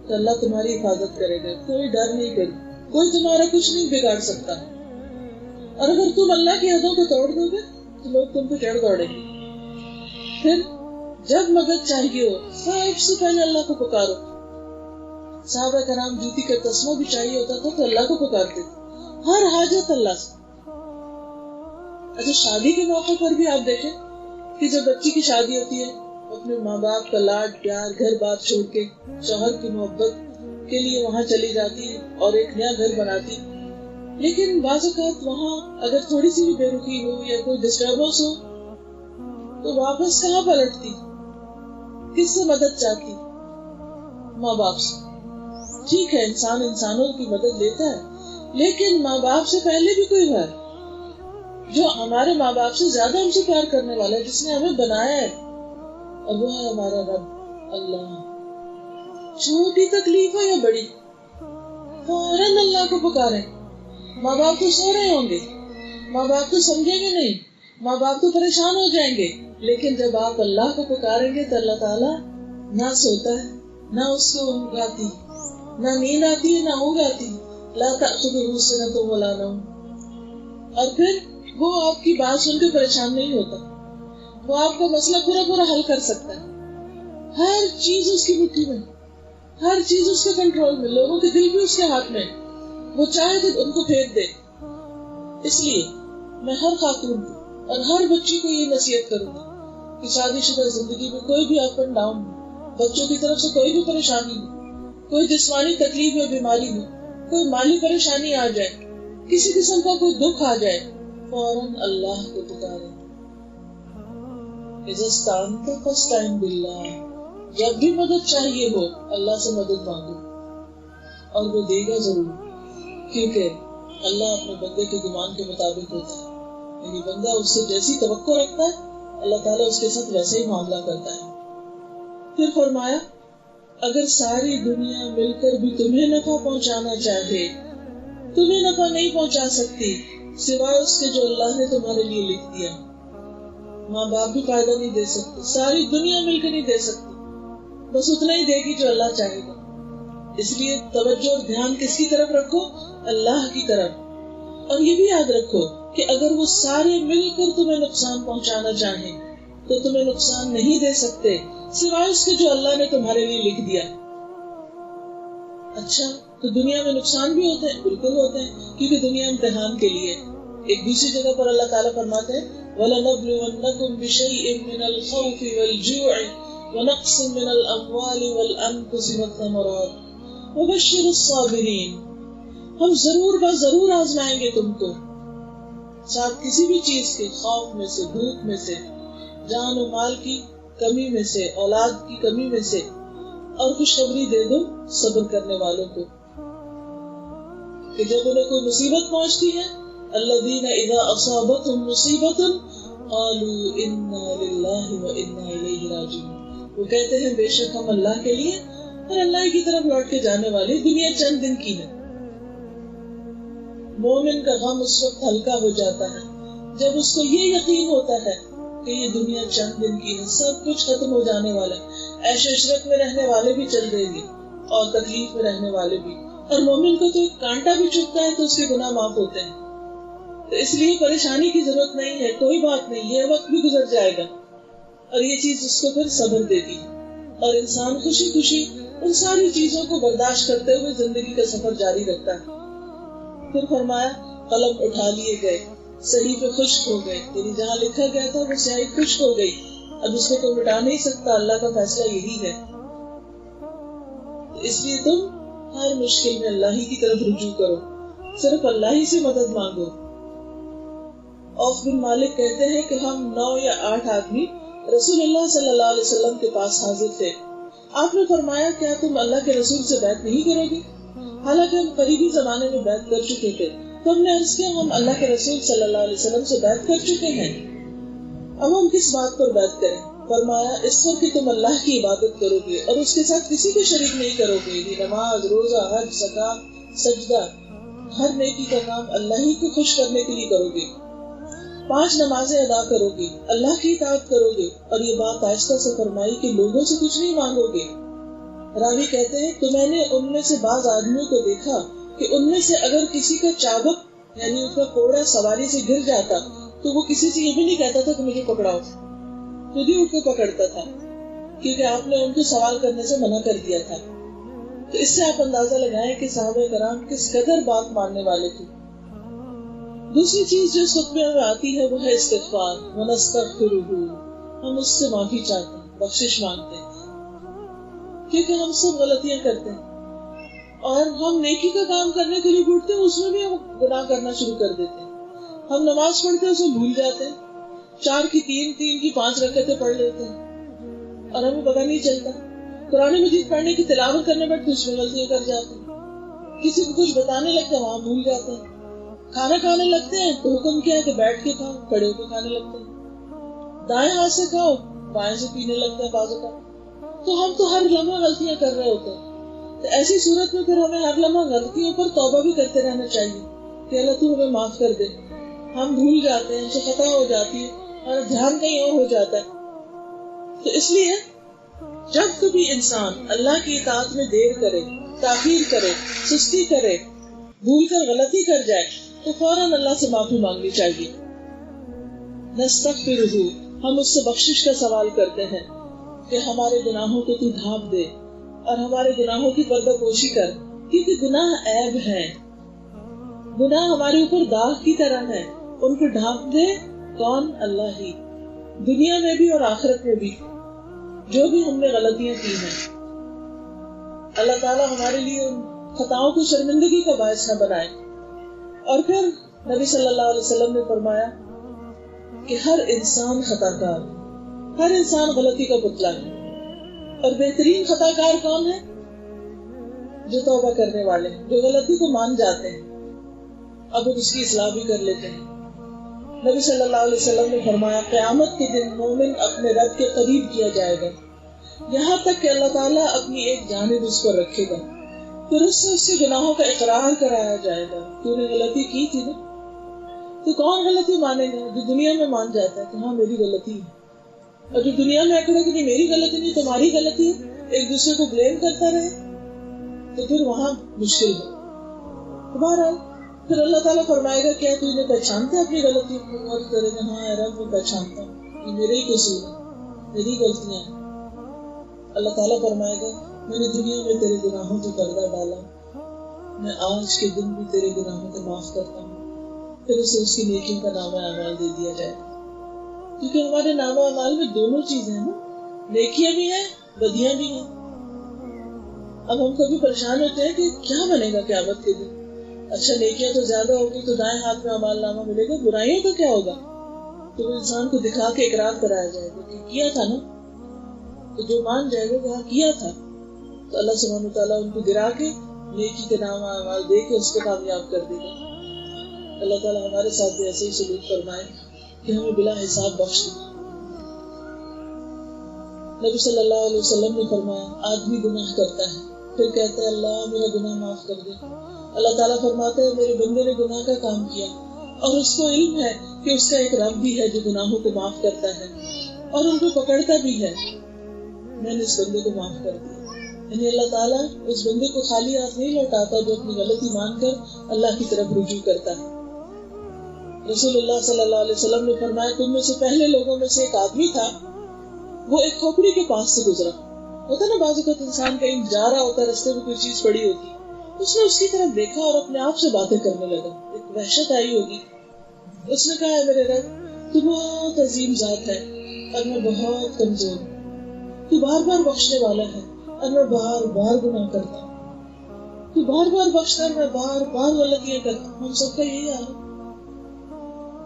B: تو اللہ تمہاری حفاظت کرے گا, کوئی ڈر نہیں کرے, کوئی تمہارا کچھ نہیں بگاڑ سکتا. اور اگر تم اللہ کی حدوں کو توڑ دو گے تو لوگ تم پہ چڑھ دوڑیں گے. پھر جب مدد چاہیے ہو سب سے پہلے اللہ کو پکارو. صحابہ کرام جوتی کا تسمہ بھی چاہیے ہوتا تھا تو اللہ کو پکارتے تھے، ہر حاجت اللہ سے. اچھا شادی کے موقع پر بھی آپ دیکھیں کہ جب بچی کی شادی ہوتی ہے اپنے ماں باپ کا لاڈ پیار گھر بار چھوڑ کے شوہر کی محبت کے لیے وہاں چلی جاتی ہے اور ایک نیا گھر بناتی. لیکن بعض اوقات وہاں اگر تھوڑی سی بھی بے رخی ہو یا کوئی ڈسٹربنس ہو تو واپس کہاں پلٹتی؟ کس سے مدد چاہتی؟ ماں باپ سے. ٹھیک ہے انسان انسانوں کی مدد لیتا ہے، لیکن ماں باپ سے پہلے بھی کوئی ہے جو ہمارے ماں باپ سے زیادہ ہم سے پیار کرنے والا ہے، جس نے ہمیں بنایا ہے، اور وہ ہے ہمارا رب اللہ. چھوٹی تکلیف ہو یا بڑی فوراً اللہ کو پکاریں. ماں باپ تو سو رہے ہوں گے، ماں باپ تو سمجھیں گے نہیں، ماں باپ تو پریشان ہو جائیں گے، لیکن جب آپ اللہ کو پکاریں گے تو اللہ تعالیٰ نہ سوتا ہے، نہ اس کو اونگ آتی، نہ نیند آتی ہے، نہ اونگ آتی. لا تأخذہ سنۃ ولا نوم. اور پھر وہ آپ کی بات سن کے پریشان نہیں ہوتا، وہ آپ کا مسئلہ پورا حل کر سکتا ہے. ہر چیز اس کی مٹھی میں، ہر چیز اس کے کنٹرول میں، لوگوں کے دل بھی اس کے ہاتھ میں، وہ چاہے تو ان کو پھینک دے. اس لیے میں ہر خاتون کو اور ہر بچی کو یہ نصیحت کروں گی کہ شادی شدہ زندگی میں کوئی بھی اپ اینڈ ڈاؤن ہو، بچوں کی طرف سے کوئی بھی پریشانی ہو، کوئی جسمانی تکلیف یا بیماری ہو، کوئی مالی پریشانی آ جائے، کسی قسم کا کوئی دکھ آ جائے، فوراً اللہ کو پکارے. اذا استعنت فاستعن باللہ. جب بھی مدد چاہیے ہو اللہ سے مدد مانگو، اور وہ دے گا ضرور، کیونکہ اللہ اپنے بندے کے گمان کے مطابق ہوتا ہے. یعنی بندہ اس سے جیسی توقع رکھتا ہے اللہ تعالیٰ اس کے ساتھ ویسے ہی معاملہ کرتا ہے. پھر فرمایا اگر ساری دنیا مل کر بھی تمہیں نفع پہنچانا چاہے، تمہیں نفع نہیں پہنچا سکتی سوائے اس کے جو اللہ نے تمہارے لیے لکھ دیا. ماں باپ بھی فائدہ نہیں دے سکتے، ساری دنیا مل کے نہیں دے سکتی، بس اتنا ہی دے گی جو اللہ چاہے گا. اس لیے توجہ اور دھیان کس کی طرف رکھو؟ اللہ کی طرف. اور یہ بھی یاد رکھو کہ اگر وہ سارے مل کر تمہیں نقصان پہنچانا چاہیں تو تمہیں نقصان نہیں دے سکتے سوائے اس کے جو اللہ نے تمہارے لیے لکھ دیا. اچھا تو دنیا میں نقصان بھی ہوتے ہیں؟ بالکل ہوتے ہیں، کیونکہ دنیا امتحان کے لیے. ایک دوسری جگہ پر اللہ تعالیٰ فرماتے ہیں وَلَنَبْلُوَنَّكُمْ بِشَيْءٍ مِّنَ الْخَوْفِ وَالْجُوعِ وَنَقْصٍ مِّنَ الْأَمْوَالِ وَالْأَنفُسِ وَالثَّمَرَاتِ وَبَشِّرِ الصَّابِرِينَ. ہم ضرور آزمائیں گے تم کو، ساتھ کسی بھی چیز کے، خوف میں سے، بھوک میں سے، جان و مال کی کمی میں سے، اولاد کی کمی میں سے، اور خوشخبری دے دو صبر کرنے والوں کو کہ جب انہیں کوئی مصیبت پہنچتی ہے الذین اذا اصابتهم مصیبۃ قالوا انا للہ وانا الیہ راجعون. وہ کہتے ہیں بے شک ہم اللہ کے لیے اور اللہ کی طرف لوٹ کے جانے والے. دنیا چند دن کی ہے. مومن کا غم اس وقت ہلکا ہو جاتا ہے جب اس کو یہ یقین ہوتا ہے کہ یہ دنیا چند دن کی ہے، سب کچھ ختم ہو جانے والا ہے. عیش و عشرت میں رہنے والے بھی چل دیں گے اور تکلیف میں رہنے والے بھی. اور مومن کو تو ایک کانٹا بھی چبھتا ہے تو اس کے گناہ معاف ہوتے ہیں. تو اس لیے پریشانی کی ضرورت نہیں ہے، کوئی بات نہیں، یہ وقت بھی گزر جائے گا. اور یہ چیز اس کو پھر صبر دیتی ہے اور انسان خوشی خوشی ان ساری چیزوں کو برداشت کرتے ہوئے زندگی کا سفر جاری رکھتا ہے. پھر فرمایا قلم اٹھا لیے گئے، صحیفے خشک ہو گئے، یعنی جہاں لکھا گیا تھا وہ سیاہی خشک ہو گئی، اب اس کو کوئی مٹا نہیں سکتا، اللہ کا فیصلہ یہی ہے. اس لیے تم ہر مشکل میں اللہ ہی کی طرف رجوع کرو، صرف اللہ ہی سے مدد مانگو. عوف بن مالک کہتے ہیں کہ ہم 9 یا 8 آدمی رسول اللہ صلی اللہ علیہ وسلم کے پاس حاضر تھے. آپ نے فرمایا کیا تم اللہ کے رسول سے بیعت نہیں کرو گے؟ حالانکہ ہم قریبی زمانے میں بیعت کر چکے تھے. تو ہم نے عرض کیا ہم اللہ کے رسول صلی اللہ علیہ وسلم سے بیعت کر چکے ہیں، اب ہم کس بات پر بیعت کریں؟ فرمایا اس پر کہ تم اللہ کی عبادت کرو گے اور اس کے ساتھ کسی کو شریک نہیں کرو گے. نماز، روزہ، حج، زکات، سجدہ، ہر نیکی کا کام اللہ ہی کو خوش کرنے کے لیے کرو گے. 5 نمازیں ادا کرو گے، اللہ کی اطاعت کرو گے. اور یہ بات آہستہ سے فرمائی کہ لوگوں سے کچھ نہیں مانگو گے. راوی کہتے ہیں تو میں نے ان میں سے بعض آدمیوں کو دیکھا کہ ان میں سے اگر کسی کا چابک یعنی اس کا کوڑا سواری سے گر جاتا تو وہ کسی سے یہ بھی نہیں کہتا تھا کہ مجھے پکڑاؤ، خود ہی اٹھ کے پکڑتا تھا. کیونکہ آپ نے ان کو سوال کرنے سے منع کر دیا تھا. تو اس سے آپ اندازہ لگائیں کہ صحابہ کرام کس قدر بات ماننے والے تھے. دوسری چیز جو اس خطبے میں آتی ہے وہ ہے استغفار. ونستغفرہ، ہم اس سے معافی چاہتے ہیں، بخشش مانگتے ہیں، کیونکہ ہم سب غلطیاں کرتے ہیں اور ہم نیکی کا کام کرنے کے لیے اٹھتے ہیں، اس میں بھی ہم گناہ کرنا شروع کر دیتے ہیں. ہم نماز پڑھتے ہیں، اس میں بھول جاتے ہیں، 4 کی 3، 3 کی 5 رکعتیں پڑھ لیتے ہیں اور ہمیں پتہ نہیں چلتا. قرآن مجید پڑھنے کی تلاوت کرنے میں کچھ میں غلطیاں کر جاتے ہیں، کسی کو کچھ بتانے لگتے ہیں وہاں بھول جاتے ہیں. کھانا کھانے لگتے ہیں تو حکم کیا ہے کہ بیٹھ کے کھاؤ، کھڑے ہو کے کھانے لگتے ہیں. دائیں ہاتھ سے کھاؤ، بائیں سے پینے لگتے ہیں بازو کا. تو ہم تو ہر لمحہ غلطیاں کر رہے ہوتے ہیں. تو ایسی صورت میں پھر ہمیں ہر لمحہ غلطیوں پر توبہ بھی کرتے رہنا چاہیے کہ اللہ تو ہمیں معاف کر دے. ہم بھول جاتے ہیں، ہم سے خطا ہو جاتی ہے اور دھیان کہیں اور ہو جاتا ہے. تو اس لیے جب کبھی انسان اللہ کی اطاعت میں دیر کرے، تاخیر کرے، سستی کرے، بھول کر غلطی کر جائے تو فوراً اللہ سے معافی مانگنی چاہیے. نستغفرہ، ہم اس سے بخشش کا سوال کرتے ہیں کہ ہمارے گناہوں کو تو ڈھانپ دے اور ہمارے گناہوں کی پردہ پوشی کر، کیونکہ گناہ عیب ہے، گناہ ہمارے اوپر داغ کی طرح ہے. ان کو ڈھانپ دے کون؟ اللہ ہی، دنیا میں بھی اور آخرت میں بھی جو بھی ہم نے غلطیاں کی ہیں. اللہ تعالیٰ ہمارے لیے ان خطاؤں کو شرمندگی کا باعث نہ بنائے. اور پھر نبی صلی اللہ علیہ وسلم نے فرمایا کہ ہر انسان خطا کار، ہر انسان غلطی کا پتلا ہے. اور بہترین خطا کار کون ہے؟ جو توبہ کرنے والے ہیں، جو غلطی کو مان جاتے ہیں اب اس کی اصلاح بھی کر لیتے ہیں. نبی صلی اللہ علیہ وسلم نے فرمایا قیامت کے دن مومن اپنے رب کے قریب کیا جائے گا یہاں تک کہ اللہ تعالیٰ اپنی ایک جانب اس پر رکھے گا، پھر اس سے گناہوں کا اقرار کرایا جائے گا کہ انہیں غلطی کی تھی نا. تو کون غلطی مانے گا؟ جو دنیا میں مان جاتا ہے کہ ہاں میری غلطی ہے، اور جو دنیا میں اکڑے کہ نہیں میری غلطی نہیں تمہاری غلطی ہے، ایک دوسرے کو بلیم کرتا رہے تو پھر وہاں مشکل ہے. بہرحال پھر اللہ تعالیٰ فرمائے گا کیا تو انہیں پہچانتا ہے اپنی غلطیوں کو؟ غور کرے گا ہاں رب میں پہچانتا ہوں، یہ میرے ہی قصور ہے، میری غلطیاں ہیں. اللہ تعالیٰ فرمائے گا میں نے دنیا میں تیرے گناہوں کو پردہ ڈالا، میں آج کے دن بھی تیرے گناہوں کو معاف کرتا ہوں. پھر اسے اس کی نیکیوں کا نامہ اعمال دے دیا جائے، کیونکہ ہمارے نامہ اعمال میں دونوں چیزیں ہیں نا، نیکیاں بھی ہیں، بدیاں بھی ہیں. اب ہم کبھی پریشان ہوتے ہیں کہ کیا بنے گا قیامت کے دن. اچھا نیکیاں تو زیادہ ہوگی تو دائیں ہاتھ میں اعمال نامہ ملے گا، برائیوں کا کیا ہوگا؟ تو وہ انسان کو دکھا کے اقرار کرایا جائے گا کہ کیا تھا نا. تو جو مان جائے گا کہ ہاں کیا تھا تو اللہ سبحانہ وتعالیٰ ان کو گرا کے نیکی کے نام اعمال دے کے اس کو کامیاب کر دے گا. اللہ تعالیٰ ہمارے ساتھ بھی ایسے ہی سلوک فرمائے کہ ہمیں بلا حساب بخش دے. نبی صلی اللہ علیہ وسلم نے فرمایا آدمی گناہ کرتا ہے پھر کہتا ہے اللہ میرا گناہ معاف کر دے. اللہ تعالیٰ فرماتا ہے میرے بندے نے گناہ کا کام کیا اور اس کو علم ہے کہ اس کا ایک رب بھی ہے جو گناہوں کو معاف کرتا ہے اور ان کو پکڑتا بھی ہے، میں نے اس بندے کو معاف کر دیا. یعنی اللہ تعالیٰ اس بندے کو خالی ہاتھ نہیں لوٹاتا جو اپنی غلطی مان کر اللہ کی طرف رجوع کرتا ہے. رسول اللہ صلی اللہ علیہ وسلم نے فرمایا تم میں سے پہلے لوگوں میں سے ایک آدمی تھا، وہ ایک کھوپڑی کے پاس سے گزرا. ہوتا نا بعض اوقات انسان کہیں جا رہا ہوتا ہے، رستے میں کوئی چیز پڑی ہوتی، اس نے اس کی طرف دیکھا اور اپنے آپ سے باتیں کرنے لگا. ایک وحشت آئی ہوگی. اس نے کہا میرے رب تو بہت عظیم ذات ہے اور میں بہت کمزور ہوں، تو بار بار بخشنے والا ہے اور میں بار بار گناہ کرتا ہوں، تو بار بار بخشتا ہے، میں بار بار غلطیاں کرتا ہوں. ہم سب کا یہی حال ہے.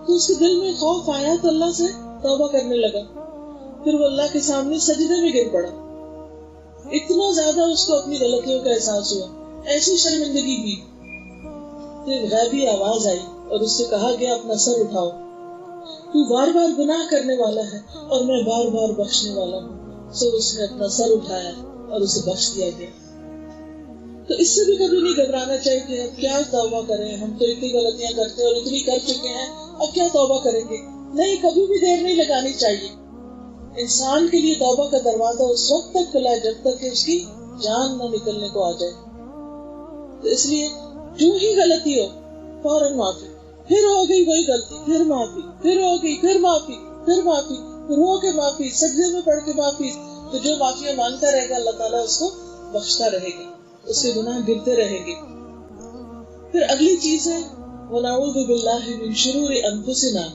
B: تو اس کے دل میں خوف آیا تو اللہ سے توبہ کرنے لگا. پھر وہ اللہ کے سامنے سجدے میں گر پڑا. اتنا زیادہ اس کو اپنی غلطیوں کا احساس ہوا، ایسی شرمندگی بھی. پھر غیبی آواز آئی اور اس سے کہا گیا اپنا سر اٹھاؤ، تو بار بار گناہ کرنے والا ہے اور میں بار بار بخشنے والا ہوں. سو اس نے اپنا سر اٹھایا اور اسے بخش دیا گیا. تو اس سے بھی کبھی نہیں گھبرانا چاہیے کہ اب کیا توبہ کریں، ہم تو اتنی غلطیاں کرتے ہیں اور اتنی کر چکے ہیں، اب کیا توبہ کریں گے. نہیں، کبھی بھی دیر نہیں لگانی چاہیے. انسان کے لیے توبہ کا دروازہ اس وقت تک کھلا ہے جب تک کہ اس کی جان نہ نکلنے کو آ جائے. تو اس لیے جو ہی غلطی ہو فوراً معافی، پھر ہو گئی وہی غلطی، پھر معافی، پھر ہو گئی، پھر معافی، پھر معافی، پھر ہو کے معافی، سجدے میں پڑھ کے معافی، تو جو معافیاں مانگتا رہے گا اللہ تعالیٰ اس کو بخشتا رہے گا، اس کے گناہ گرتے رہیں گے. پھر اگلی چیز ہے وَنَعُوذُ بِاللَّهِ مِن شُرُورِ أَنفُسِنَا،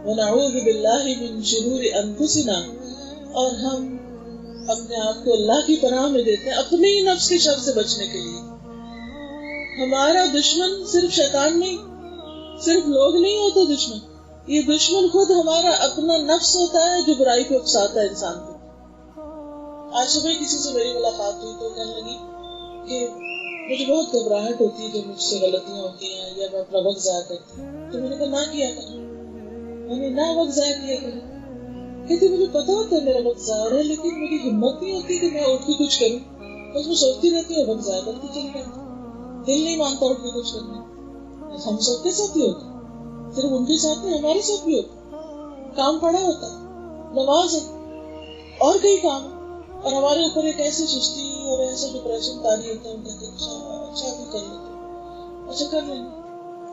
B: وَنَعُوذُ بِاللَّهِ مِن شُرُورِ أَنفُسِنَا، اور ہم اپنے آپ کو اللہ کی پناہ میں دیتے ہیں اپنے ہی نفس کے شر سے بچنے کے لیے. ہمارا دشمن صرف شیطان نہیں، صرف لوگ نہیں ہوتے دشمن، یہ دشمن خود ہمارا اپنا نفس ہوتا ہے جو برائی کو اکساتا ہے انسان کو. آج صبح کسی سے میری ملاقات ہوئی تو کہنے لگی کہ مجھے بہت گھبراہٹ ہوتی ہے جب مجھ سے غلطیاں ہوتی ہیں یا میں اپنا وقت ضائع کرتی ہوں. تو میں نے کہا نہ کیا کروں، میں نے نہ وقت ضائع کیا کروں. کہتی مجھے پتا ہوتا ہے میرا وقت ضائع ہے لیکن میری ہمت نہیں ہوتی کہ میں اٹھ کے کچھ کروں، بس میں سوچتی رہتی ہوں وقت ضائع کرتی چلی جاتی، دل نہیں مانتا اٹھ کے کچھ کرنے. ہم سب کے ساتھ ہی ہوتا، صرف ان کے ساتھ نہیں ہمارے ساتھ بھی ہوتا. کام پڑا ہوتا ہے، نماز ہے اور کئی کام ہے، اور ہمارے اوپر ایک ایسی سستی اور ایسا ڈپریشن تاری ہوتا ہے، اچھا بھی کر لیتے، اچھا کر لیں گے.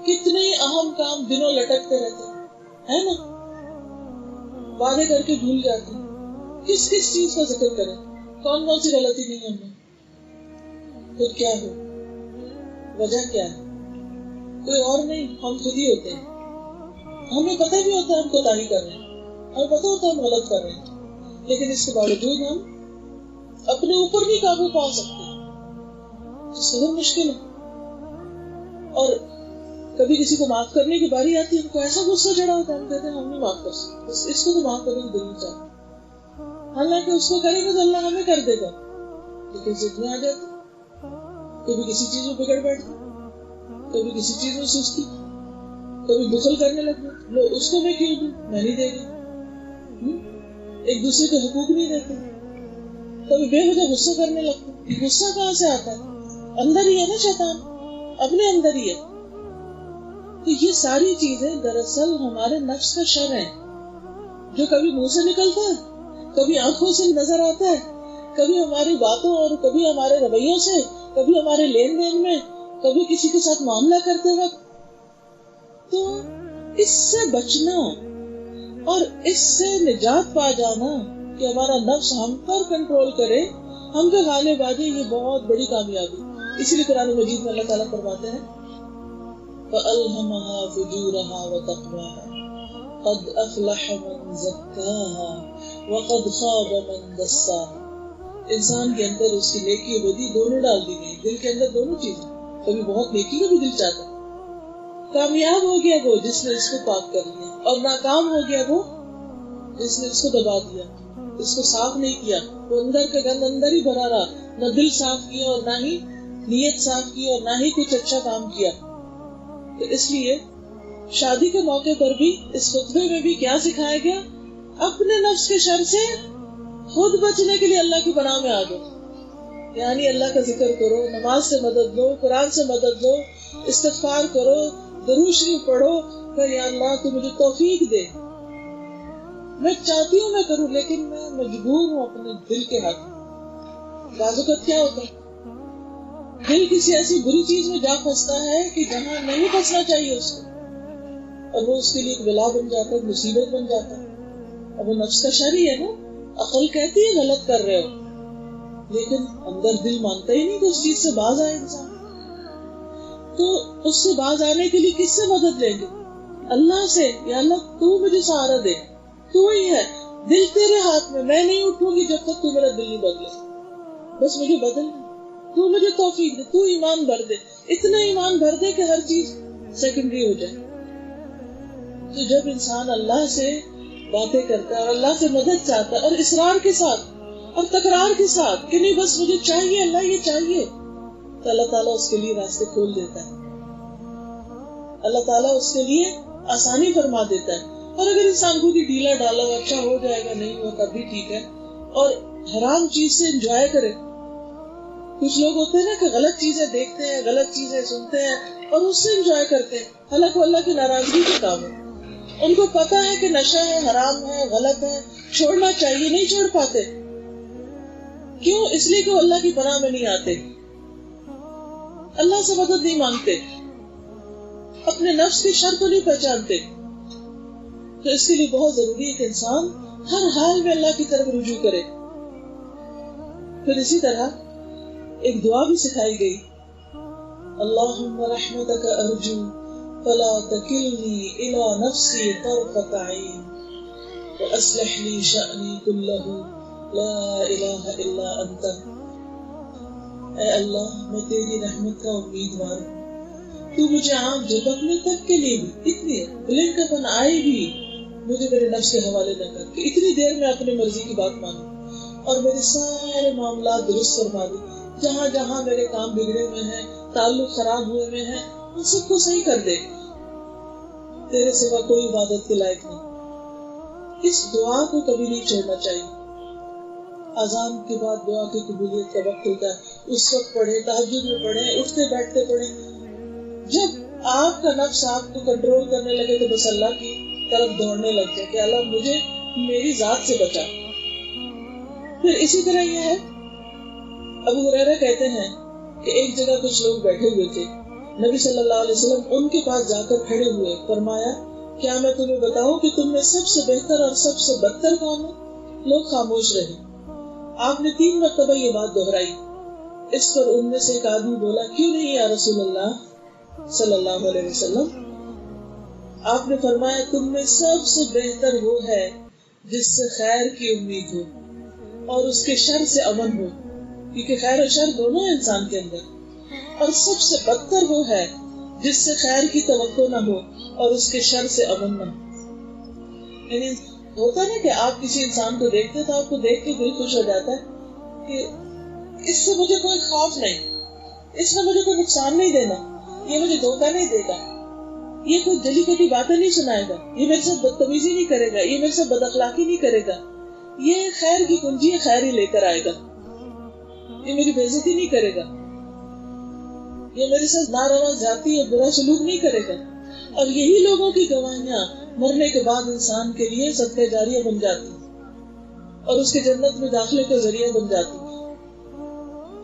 B: کتنے اہم کام دنوں لٹکتے رہتے ہیں نا، وعدے کر کے بھول جاتے ہیں. کس کس چیز کا ذکر کریں، کون کون سی غلطی نہیں ہم نے، پھر کیا ہو، وجہ کیا ہے؟ کوئی اور نہیں، ہم خود ہی ہوتے ہیں. ہمیں پتہ بھی ہوتا ہے ہم کوتاہی کر رہے ہیں، ہمیں پتہ ہوتا ہے ہم غلط کر رہے ہیں، لیکن اس کے باوجود ہم اپنے اوپر بھی قابو پا سکتے ہیں، جس سے بہت مشکل ہے. اور کبھی کسی کو معاف کرنے کی باری آتی ہے، ہم کو ایسا غصہ چڑھا ہوتا ہے، ہم کہتے ہیں ہم نہیں معاف کر سکتے، بس اس کو تو معاف کرنے کی دل نہیں چاہتے. حالانکہ اس کو کریں گے تو اللہ ہمیں کر دے گا، لیکن ضد میں آ جاتے. کبھی کسی چیز میں بگڑ بیٹھتے، کبھی کسی چیز میں سستی، کبھی بخل کرنے لگتے، لو اس کو میں کیوں دوں، میں نہیں دے گی. ایک دوسرے کے حقوق نہیں دیتے، کبھی بے وجہ غصہ کرنے لگتے. غصہ کہاں سے آتا ہے؟ اندر ہی ہے نا شیطان، اپنے اندر ہی ہے. تو یہ ساری چیزیں دراصل ہمارے نفس کا شر ہے، جو کبھی منہ سے نکلتا ہے، کبھی آنکھوں سے نظر آتا ہے، کبھی ہماری باتوں اور کبھی ہمارے رویوں سے، کبھی ہمارے لین دین میں، کبھی کسی کے ساتھ معاملہ کرتے وقت. تو اس سے بچنا اور اس سے نجات پا جانا کہ ہمارا نفس ہم پر کنٹرول کرے، ہم پہ غالب آ جائے، یہ بہت بڑی کامیابی. اسی لیے قرآن مجید میں اللہ تعالیٰ فرماتے ہیں فَأَلْهَمَهَا فُجُورَهَا وَتَقْوَاهَا قَدْ أَفْلَحَ مَنْ زَكَّاهَا وَقَدْ خَابَ مَنْ دَسَّاهَا. انسان کے اندر اس کی نیکی اور بدی دونوں ڈال دی گئی، دل کے اندر دونوں چیزیں. کبھی بہت نیکی کا بھی دل چاہتا ہے. کامیاب ہو گیا وہ جس نے اس کو پاک کر لیا، اور ناکام ہو گیا وہ جس نے اس کو دبا دیا، اس کو صاف نہیں کیا. وہ اندر کا گند اندر ہی بھرا رہا، نہ دل صاف کیا اور نہ ہی نیت صاف کی اور نہ ہی کچھ اچھا کام کیا. تو اس لیے شادی کے موقع پر بھی اس خطبے میں بھی کیا سکھایا گیا؟ اپنے نفس کے شر سے خود بچنے کے لیے اللہ کی پناہ میں آ جاؤ. یعنی اللہ کا ذکر کرو، نماز سے مدد لو، قرآن سے مدد لو، استغفار کرو، درود شریف پڑھو کہ یا اللہ تو مجھے توفیق دے. میں چاہتی ہوں میں کروں لیکن میں مجبور ہوں اپنے دل کے ہاتھ. بعض اوقات کیا ہوتا ہے دل کسی ایسی بری چیز میں جا پھنستا ہے کہ جہاں نہیں پھنسنا چاہیے اس کو، اور وہ اس کے لیے ایک بلا بن جاتا ہے، مصیبت بن جاتا ہے. اب وہ نفس کا شر ہی ہے نا. عقل کہتی ہے غلط کر رہے ہو، لیکن اندر دل مانتا ہی نہیں کہ اس چیز سے باز آئے انسان. تو اس سے باز آنے کے لیے کس سے مدد لیں گے؟ اللہ سے. یا اللہ تو مجھے سہارا دے، تو ہی ہے، دل تیرے ہاتھ میں، میں نہیں اٹھوں گی جب تک تو میرا دل نہیں بدلے. بس مجھے بدل، تو مجھے توفیق دے، تو ایمان بھر دے، اتنا ایمان بھر دے کہ ہر چیز سیکنڈری ہو جائے. تو جب انسان اللہ سے باتیں کرتا ہے اور اللہ سے مدد چاہتا ہے اور اصرار کے ساتھ اور تکرار کے ساتھ کہ نہیں بس مجھے چاہیے اللہ یہ چاہیے، تو اللہ تعالیٰ اس کے لیے راستے کھول دیتا ہے، اللہ تعالیٰ اس کے لیے آسانی فرما دیتا ہے. اور اگر انسان کو ڈھیلا ڈالا ہوا اچھا ہو جائے گا نہیں ہوا تب بھی ٹھیک ہے، اور حرام چیز سے انجوائے کرے. کچھ لوگ ہوتے ہیں نا کہ غلط چیزیں دیکھتے ہیں، غلط چیزیں سنتے ہیں اور اس سے انجوائے کرتے ہیں، حالانکہ اللہ کی ناراضگی کا کام ہے. ان کو پتا ہے کہ نشہ ہے، حرام ہے، غلط ہے، چھوڑنا چاہیے، نہیں چھوڑ پاتے. کیوں؟ اس لیے کہ وہ اللہ کی پناہ میں نہیں آتے، اللہ سے مدد نہیں مانگتے، اپنے نفس کے شر کو نہیں پہچانتے. تو اس کے لیے بہت ضروری ہے کہ انسان ہر حال میں اللہ کی طرف رجوع کرے. پھر اسی طرح ایک دعا بھی سکھائی گئی، اللہم رحمتک ارجو فلا تکلنی الی نفسی طرفۃ عین واصلح لی شأنی کلہ لا الہ الا انت۔ اے اللہ، میں تیری رحمت کا امیدوار ہوں، تو مجھے آنکھ جھپکنے تک کے لیے بھی، اتنی بلنک اپن آئے بھی مجھے میرے نفس کے حوالے نہ کر کے اتنی دیر میں اپنی مرضی کی بات مانوں اور میرے سارے معاملات درست فرما دے، جہاں جہاں میرے کام بگڑے ہوئے ہیں، تعلق خراب ہوئے ہوئے ہیں، ان سب کو صحیح کر دے، تیرے سوا کوئی عبادت کے لائق نہیں۔ اس دعا کو کبھی نہیں چھوڑنا چاہیے۔ اذان کے بعد دعا کی قبولیت کا وقت ہوتا ہے، اس وقت پڑھیں، تہجد میں پڑھیں، اٹھتے بیٹھتے پڑھیں۔ جب آپ کا نفس آپ کو کنٹرول کرنے لگے تو بس اللہ کی طرف دوڑنے لگ جائے کہ اللہ مجھے میری ذات سے بچا۔ پھر اسی طرح یہ ہے، ابو ہریرہ کہتے ہیں کہ ایک جگہ کچھ لوگ بیٹھے ہوئے تھے، نبی صلی اللہ علیہ وسلم ان کے پاس جا کر کھڑے ہوئے، فرمایا کیا میں تمہیں بتاؤں کہ تم میں سب سے بہتر اور سب سے بدتر کون ہے؟ لوگ خاموش رہے۔ آپ نے 3 مرتبہ یہ بات دہرائی۔ اس پر ان میں سے ایک آدمی بولا، کیوں نہیں یا رسول اللہ صلی اللہ علیہ وسلم؟ آپ نے فرمایا تم میں سب سے بہتر وہ ہے جس سے خیر کی امید ہو اور اس کے شر سے امن ہو، کیونکہ خیر و شر دونوں انسان کے اندر، اور سب سے بدتر وہ ہے جس سے خیر کی توقع نہ ہو اور اس کے شر سے امن نہ ہو۔ یعنی ہوتا نا کہ آپ کسی انسان کو دیکھتے تو آپ کو دیکھ کے دل خوش ہو جاتا ہے کہ اس سے مجھے کوئی خوف نہیں، اس نے مجھے کوئی نقصان نہیں دینا، یہ مجھے دھوکہ نہیں دے گا، یہ کوئی جلی کٹی باتیں نہیں سنائے گا، یہ میرے ساتھ بدتمیزی نہیں کرے گا، یہ میرے ساتھ بد اخلاقی نہیں کرے گا، یہ خیر کی کنجی خیر ہی لے کر آئے گا، یہ میری بے عزتی نہیں کرے گا، یہ میرے ساتھ ناروا زیادتی یا برا سلوک نہیں کرے گا۔ اور یہی لوگوں کی گواہیاں مرنے کے بعد انسان کے لیے صدقہ جاریہ بن جاتی اور اس کے جنت میں داخلے کا ذریعہ بن جاتی۔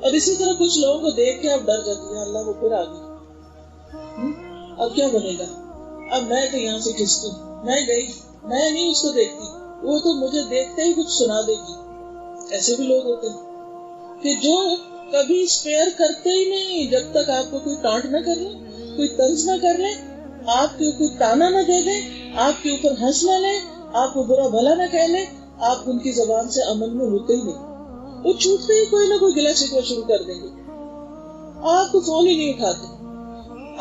B: اور اسی طرح کچھ لوگوں کو دیکھ کے آپ ڈر جاتے ہیں، اللہ وہ پھر آ گئی، اب کیا بنے گا، اب میں تو یہاں سے کھستی ہوں، میں گئی، میں نہیں اس کو دیکھتی، وہ تو مجھے دیکھتے ہی کچھ سنا دے گی۔ ایسے بھی لوگ ہوتے ہیں کہ جو کبھی اسپیئر کرتے ہی نہیں جب تک آپ کو کوئی ٹانٹ نہ کر لے، کوئی طنز نہ کر لے، آپ کو کوئی تانا نہ دے دے، آپ کے اوپر ہنس نہ لے، آپ کو برا بھلا نہ کہہ لے، آپ ان کی زبان سے امن میں ہوتے ہی نہیں، وہ چھوٹتے ہی کوئی نہ کوئی گلا شکوہ شروع کر دیں گے، آپ کو فون ہی نہیں اٹھاتے،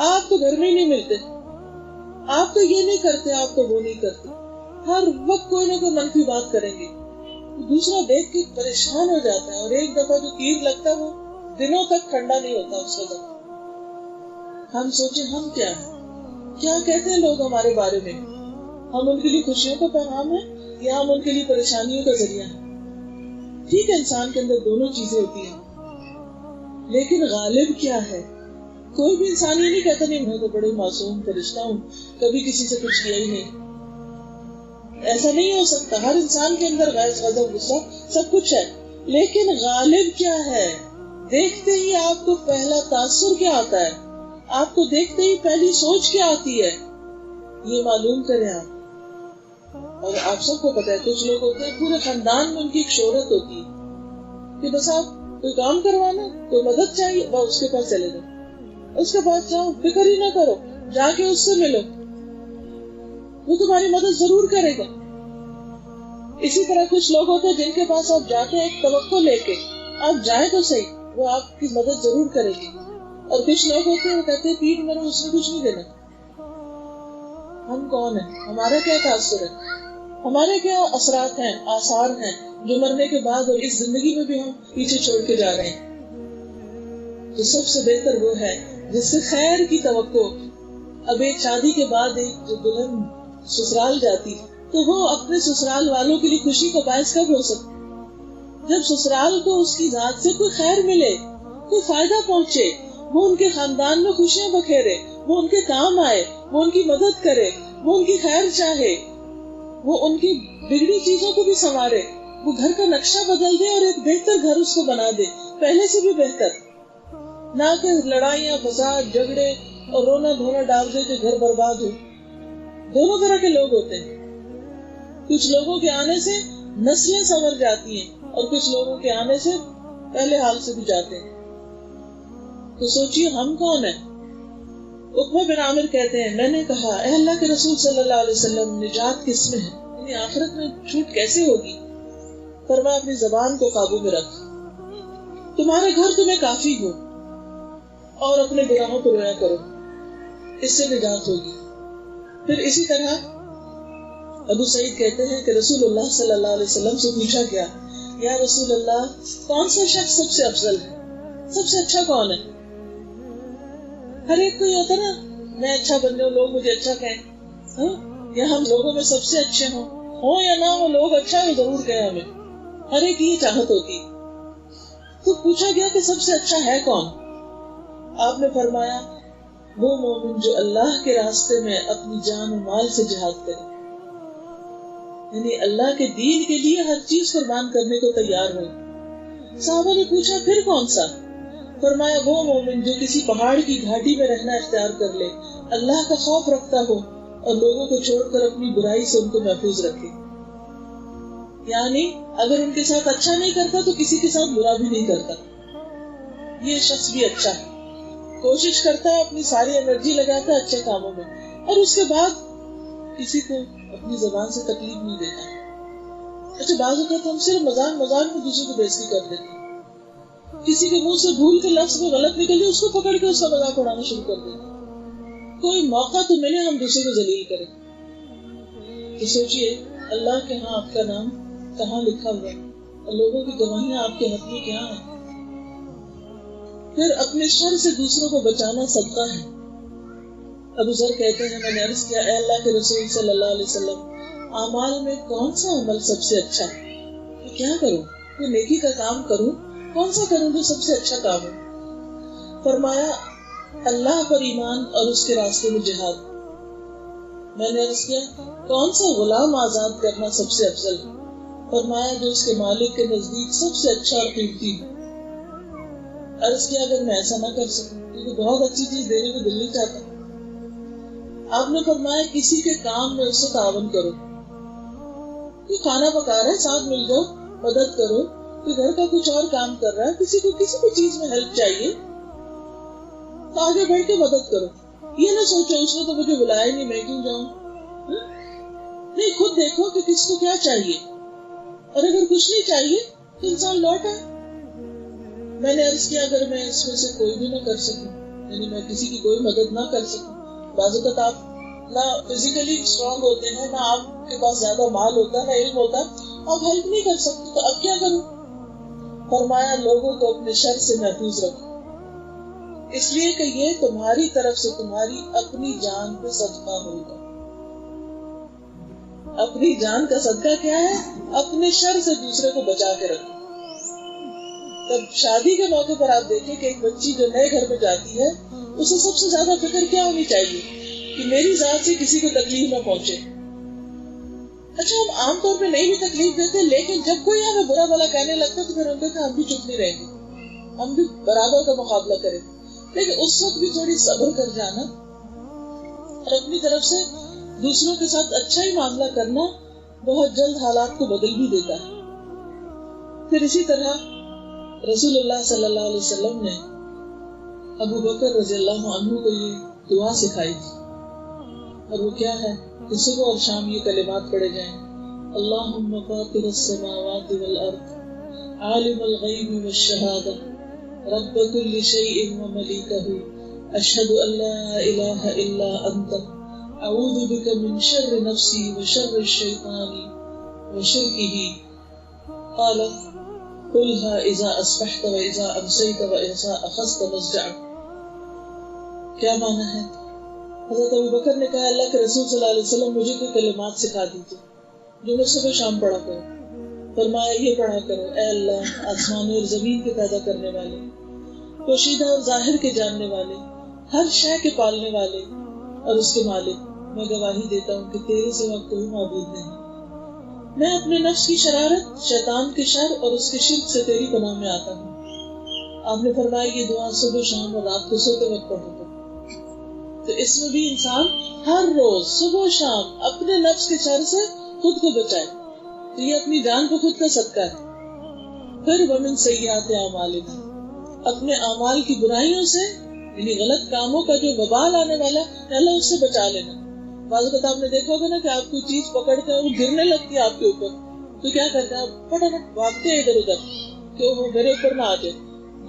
B: آپ کو گھر میں نہیں ملتے، آپ تو یہ نہیں کرتے، آپ تو وہ نہیں کرتے، ہر وقت کوئی نہ کوئی منفی بات کریں گے، دوسرا دیکھ کے پریشان ہو جاتا ہے، اور ایک دفعہ جو تیر لگتا ہے وہ دنوں تک ٹھنڈا نہیں ہوتا اس وقت۔ ہم سوچیں ہم کیا ہیں، کیا کہتے ہیں لوگ ہمارے بارے میں، ہم ان کے لیے خوشیوں کا پیغام ہے یا ہم ان کے لیے پریشانیوں کا ذریعہ ہیں؟ ٹھیک ہے، انسان کے اندر دونوں چیزیں ہوتی ہیں، لیکن غالب کیا ہے؟ کوئی بھی انسان یہ نہیں کہتا نہیں میں تو بڑے معصوم فرشتہ ہوں، کبھی کسی سے کچھ کیا ہی نہیں، ایسا نہیں ہو سکتا۔ ہر انسان کے اندر غیظ، غضب، غصہ سب کچھ ہے، لیکن غالب کیا ہے؟ دیکھتے ہی آپ کو پہلا تاثر کیا آتا ہے، آپ کو دیکھتے ہی پہلی سوچ کیا آتی ہے، یہ معلوم کریں آپ۔ اور آپ سب کو پتا ہے کچھ لوگ ہوتے ہیں پورے خاندان میں ان کی ایک شہرت ہوتی ہے کہ بس آپ کوئی کام کروانا، کوئی مدد چاہیے، بس اس کے پاس چلے جاؤ، اس کے پاس جاؤ، فکر ہی نہ کرو، جا کے اس سے ملو، وہ تمہاری مدد ضرور کرے گا۔ اسی طرح کچھ لوگ ہوتے ہیں جن کے پاس آپ جاتے ہیں ایک توقع لے کے، آپ جائیں تو صحیح، وہ آپ کی مدد ضرور کرے گی، اور کچھ لوگ ہوتے ہیں وہ کہتے ہیں پیٹ میرا، اس نے کچھ نہیں دینا۔ ہم کون ہیں؟ ہمارا کیا تاثر ہے؟ ہمارے کیا اثرات ہیں، آثار ہیں جو مرنے کے بعد اور اس زندگی میں بھی ہم پیچھے چھوڑ کے جا رہے ہیں؟ تو سب سے بہتر وہ ہے جس سے خیر کی توقع۔ اب ایک شادی کے بعد ایک جو دلہن سسرال جاتی تو وہ اپنے سسرال والوں کے لیے خوشی کا باعث کب ہو سکتی؟ جب سسرال کو اس کی ذات سے کوئی خیر ملے، کوئی فائدہ پہنچے، وہ ان کے خاندان میں خوشیاں بکھیرے، وہ ان کے کام آئے، وہ ان کی مدد کرے، وہ ان کی خیر چاہے، وہ ان کی بگڑی چیزوں کو بھی سنوارے، وہ گھر کا نقشہ بدل دے اور ایک بہتر گھر اس کو بنا دے، پہلے سے بھی بہتر، نہ کہ لڑائیاں، فساد، جھگڑے اور رونا دھونا ڈال دے کہ گھر برباد ہو۔ دونوں طرح کے لوگ ہوتے ہیں، کچھ لوگوں کے آنے سے نسلیں سنور جاتی ہیں اور کچھ لوگوں کے آنے سے پہلے حال سے بھی جاتے ہیں. تو سوچیے ہم کون ہیں. عقبہ بن عامر کہتے ہیں میں نے کہا اے اللہ کے رسول صلی اللہ علیہ وسلم نجات کس میں ہے, یعنی آخرت میں چھوٹ کیسے ہوگی؟ فرمایا اپنی زبان کو قابو میں رکھ, تمہارے گھر تمہیں کافی ہو, اور اپنے گناہوں کو رویا کرو, اس سے نجات ہوگی. پھر اسی طرح ابو سعید کہتے ہیں کہ رسول اللہ صلی اللہ علیہ وسلم سے پوچھا گیا یا رسول اللہ کون سا شخص سب سے افضل ہے, سب سے اچھا کون ہے؟ ہر ایک کو یہ ہوتا نا میں اچھا بن جاؤں, لوگ مجھے اچھا کہیں, یا ہم لوگوں میں سب سے اچھے ہوں یا نہ ہو, لوگ اچھا ہے ضرور کہیں ہمیں, ہر ایک یہ چاہت ہوتی. تو پوچھا گیا کہ سب سے اچھا ہے کون؟ آپ نے فرمایا وہ مومن جو اللہ کے راستے میں اپنی جان و مال سے جہاد کرے, یعنی اللہ کے دین کے لیے ہر چیز قربان کرنے کو تیار ہو. صحابہ نے پوچھا پھر کون سا؟ فرمایا وہ مومن جو کسی پہاڑ کی گھاٹی میں رہنا اختیار کر لے, اللہ کا خوف رکھتا ہو اور لوگوں کو چھوڑ کر اپنی برائی سے ان کو محفوظ رکھے. یعنی اگر ان کے ساتھ اچھا نہیں کرتا تو کسی کے ساتھ برا بھی نہیں کرتا. یہ شخص بھی اچھا ہے, کوشش کرتا ہے, اپنی ساری انرجی لگاتا ہے اچھے کاموں میں, اور اس کے بعد کسی کو اپنی زبان سے تکلیف نہیں دیتا. اچھا بعض اوقات ہم صرف مذاق میں دوسرے کو بےزتی کر دیتے ہیں, کسی کے منہ سے بھول کے لفظ میں غلط نکل جائے اس کو پکڑ کے اس کا مذاق اڑانا شروع کر دیتے. کوئی موقع تو ملے ہم دوسرے کو ذلیل کریں. تو سوچئے اللہ کے ہاں آپ کا نام کہاں لکھا ہوا ہے, اور لوگوں کی گواہیاں آپ کے حق میں کیا ہیں. پھر اپنے شر سے دوسروں کو بچانا صدقہ ہے. ابو ذر کہتے ہیں میں نے عرض کیا اے اللہ کے رسول صلی اللہ علیہ وسلم اعمال میں کون سا عمل سب سے اچھا ہے, تو کیا کروں, کوئی نیکی کا کام کروں, کون سا کروں جو سب سے اچھا کام ہو؟ فرمایا اللہ پر ایمان اور اس کے راستے میں جہاد. میں نے عرض کیا کون سا غلام آزاد کرنا سب سے افضل ہے؟ فرمایا جو اس کے مالک کے نزدیک سب سے اچھا اور قیمتی ہے. عرض کیا اگر میں ایسا نہ کر سکوں, کیونکہ بہت اچھی چیز دینے کو دل نہیں چاہتا. آپ نے فرمایا کسی کے کام میں اس سے تعاون کرو, کوئی کھانا پکا رہا ہے ساتھ مل جاؤ, مدد کرو, کوئی گھر کا کچھ اور کام کر رہا ہے, کسی کو کسی بھی چیز میں ہیلپ چاہیے تو آگے بڑھ کے مدد کرو. یہ نہ سوچو اس نے تو مجھے بلایا نہیں میں کیوں جاؤں, نہیں خود دیکھو کہ کس کو کیا چاہیے, اور اگر کچھ نہیں چاہیے تو انسان لوٹ آئے. میں نے عرض کیا اگر میں اس میں سے کوئی بھی نہ کر سکوں, یعنی میں کسی کی کوئی مدد نہ کر سکوں, بعض اوقات آپ نہ فزیکلی اسٹرانگ ہوتے ہیں, نہ آپ کے پاس زیادہ مال ہوتا ہے, نہ علم ہوتا ہے, آپ ہیلپ نہیں کر سکتے, تو اب کیا کروں؟ فرمایا لوگوں کو اپنے شر سے محفوظ رکھو, اس لیے کہ یہ تمہاری طرف سے تمہاری اپنی جان پہ صدقہ ہوگا. اپنی جان کا صدقہ کیا ہے؟ اپنے شر سے دوسرے کو بچا کے رکھو. تب شادی کے موقع پر آپ دیکھیں کہ ایک بچی جو نئے گھر میں جاتی ہے اسے سب سے زیادہ فکر کیا ہونی چاہیے کہ میری ذات سے کسی کو تکلیف نہ پہنچے. اچھا ہم عام طور پہ نہیں بھی تکلیف دیتے, لیکن جب کوئی ہمیں برا بھلا کہنے لگتا تو پھر ہم کہتے ہیں ہم بھی چپ نہیں رہیں گے, ہم بھی برابر کا مقابلہ کریں. لیکن اس وقت بھی تھوڑی صبر کر جانا اور اپنی طرف سے دوسروں کے ساتھ اچھا ہی معاملہ کرنا بہت جلد حالات کو بدل بھی دیتا ہے. پھر اسی طرح رسول اللہ صلی اللہ علیہ وسلم نے ابو بکر رضی اللہ عنہ کو یہ دعا سکھائی تھی, اور وہ کیا ہے کہ صبح اور شام یہ کلمات پڑھے جائیں. اللہم فاطر السماوات والارض عالم الغیب والشہادہ رب کل شیء وملیکہ اشہد ان لا الہ الا انت اعوذ بک من شر نفسی وشر الشیطان وشرکہ. قال قلها اذا اصبحت واذا امسیت واذا اخذت مضجعک. کیا معنی ہے؟ حضرت ابو بکر نے کہا اللہ کے رسول صلی اللہ علیہ وسلم مجھے کوئی کلمات سکھا دیجیے جو میں صبح شام پڑھا کروں. فرمایا یہ پڑھا کرو اے اللہ آسمان اور زمین کے پیدا کرنے والے, پوشیدہ اور ظاہر کے جاننے والے, ہر شے کے پالنے والے اور اس کے مالک, میں گواہی دیتا ہوں کہ تیرے سوا کوئی معبود نہیں. میں اپنے نفس کی شرارت, شیطان کے شر اور اس کے شرک سے تیری پناہ میں آتا ہوں. آپ نے فرمایا یہ دعا صبح شام اور رات کو سوتے وقت پڑھو. تو اس میں بھی انسان ہر روز صبح شام اپنے نفس کے شر سے خود کو بچائے, تو یہ اپنی جان کو خود کا صدقہ ہے. پھر ومن سیئات اعمالنا، اپنے اعمال کی برائیوں سے یعنی غلط کاموں کا جو وبال آنے والا ہے اللہ اس سے بچا لینا. بعض اوقات آپ نے دیکھا ہوگا نا کہ آپ کوئی چیز پکڑتے ہیں وہ گرنے لگتی ہے آپ کے اوپر، تو کیا کرتے ہیں آپ فٹافٹ بھاگتے ہیں ادھر ادھر کہ وہ میرے اوپر نہ آ جائے.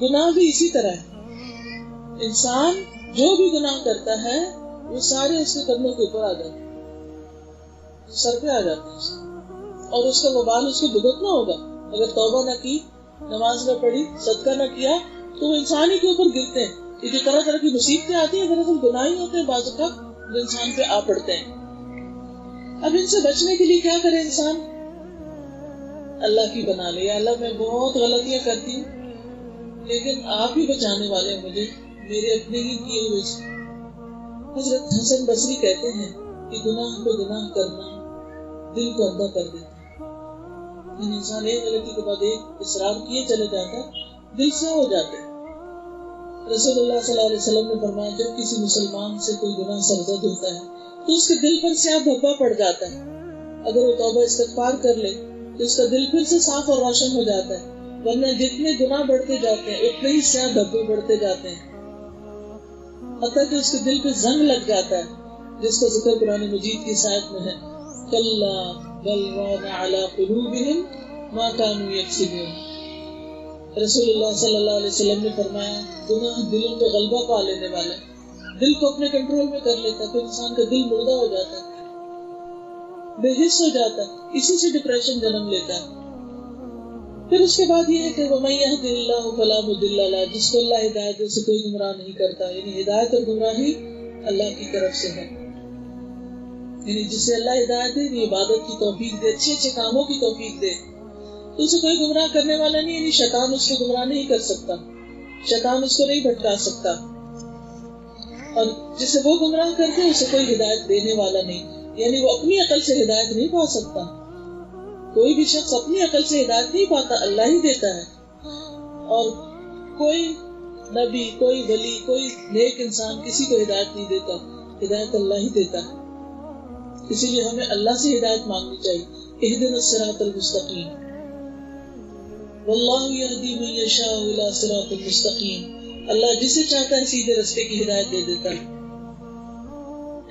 B: گناہ بھی اسی طرح ہے، انسان جو بھی گناہ کرتا ہے وہ سارے اس کے قدموں کے اوپر آ جاتے ہیں، سر پہ آ جاتے ہیں، اور اس کا وبال اس کو بھگتنا ہوگا. اگر توبہ نہ کی، نماز نہ پڑھی، صدقہ نہ کیا تو وہ انسان ہی کے اوپر گرتے ہیں. یہ جو طرح طرح کی مصیبتیں آتی ہیں دراصل گناہ ہی ہوتے ہیں بعض اوقات جو انسان پہ آ پڑتے ہیں. اب ان سے بچنے کے لیے کیا کرے انسان؟ اللہ کی بنا لے، یا اللہ میں بہت غلطیاں کرتی ہوں لیکن آپ ہی بچانے والے ہیں مجھے میرے اپنے ہی کیے ہوئے سے. حضرت حسن بصری کہتے ہیں کہ گناہ پہ گناہ کرنا دل کو اندھا کر دیتا ہے. انسان ایک غلطی کے بعد ایک اصرار کیے چلے جاتا ہے، دل سے ہو جاتے ہیں. رسول اللہ صلی اللہ علیہ وسلم نے فرمایا جب کسی مسلمان سے کوئی گناہ سرزد ہوتا ہے تو اس کے دل پر سیاہ دھبا پڑ جاتا ہے. اگر وہ توبہ استغفار کر لے تو اس کا دل پھر سے صاف اور روشن ہو جاتا ہے، ورنہ جتنے گناہ بڑھتے جاتے ہیں اتنے ہی سیاہ دھبے بڑھتے جاتے ہیں، حتیٰ کہ اس کے دل پہ زنگ لگ جاتا ہے، جس کا ذکر قرآن مجید کی آیت میں ہے کلا بل ران علی قلوبہم ما کانوا یکسبون. رسول اللہ صلی اللہ علیہ وسلم نے فرمایا گناہ دلوں پہ غلبہ پا لینے والا ہے، دل کو اپنے کنٹرول میں کر لیتا ہے، پھر انسان کا دل مردہ ہو جاتا ہے، بے حس ہو جاتا ہے، اسی سے ڈپریشن جنم لیتا ہے. پھر اس کے بعد یہ ہے کہ وَمَن يَهْدِ اللَّهُ فَلَا مُضِلَّ لَهُ، جس کو اللہ ہدایت دے اسے کوئی گمراہ نہیں کرتا. یعنی ہدایت اور گمراہی اللہ کی طرف سے ہے، یعنی جسے اللہ ہدایت دے، عبادت کی توفیق دے، اچھے اچھے کاموں کی توفیق دے تو اسے کوئی گمراہ کرنے والا نہیں. یعنی شیطان اس کو گمراہ نہیں کر سکتا، شیطان اس کو نہیں بھٹکا سکتا، اور جسے وہ گمراہ کرتے اسے کوئی ہدایت دینے والا نہیں. یعنی وہ اپنی عقل سے ہدایت نہیں پا سکتا. کوئی بھی شخص اپنی عقل سے ہدایت نہیں پاتا، اللہ ہی دیتا ہے. اور کوئی نبی، کوئی ولی، کوئی نیک انسان کسی کو ہدایت نہیں دیتا، ہدایت اللہ ہی دیتا ہے. اسی لیے ہمیں اللہ سے ہدایت مانگنی چاہیے. اہدنا الصراط المستقیم، واللہ یہدی من یشاء الی صراط مستقیم. اللہ جسے چاہتا ہے سیدھے راستے کی ہدایت دے دیتا ہے.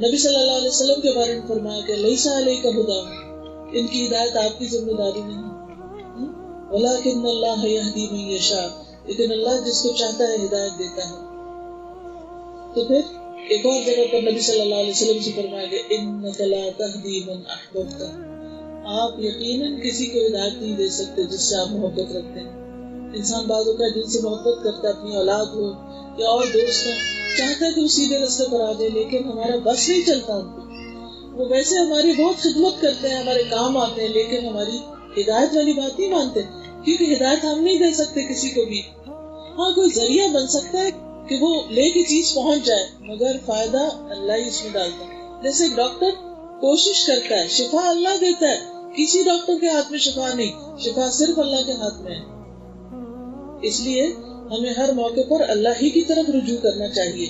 B: نبی صلی اللہ علیہ وسلم کے بارے میں فرمایا کہ لیس علیک ھداھم، ان کی ہدایت آپ کی ذمہ داری نہیں، ولکن اللہ یہدی من یشاء، لیکن اللہ جس کو چاہتا ہے ہدایت دیتا ہے. تو پھر ایک اور جگہ پر نبی صلی اللہ علیہ وسلم سے فرمایا کہ انک لا تہدی من احببت، آپ یقیناً کسی کو ہدایت نہیں دے سکتے جس سے آپ محبت رکھتے ہیں. انسان بعض اوقات جن سے محبت کرتا ہے، اپنی اولاد ہو یا اور دوست ہو، چاہتا ہے کہ وہ سیدھے راستے پر آ جائے، لیکن ہمارا بس نہیں چلتا ان کو. وہ ویسے ہماری بہت خدمت کرتے ہیں، ہمارے کام آتے ہیں، لیکن ہماری ہدایت والی بات نہیں مانتے، کیونکہ ہدایت ہم نہیں دے سکتے کسی کو بھی. ہاں کوئی ذریعہ بن سکتا ہے کہ وہ لے کے چیز پہنچ جائے، مگر فائدہ اللہ ہی اس میں ڈالتا ہے. جیسے ایک ڈاکٹر کوشش کرتا ہے، شفا اللہ دیتا ہے، کسی ڈاکٹر کے ہاتھ میں شفا نہیں، شفا صرف اللہ کے ہاتھ میں ہے. اس لیے ہمیں ہر موقع پر اللہ ہی کی طرف رجوع کرنا چاہیے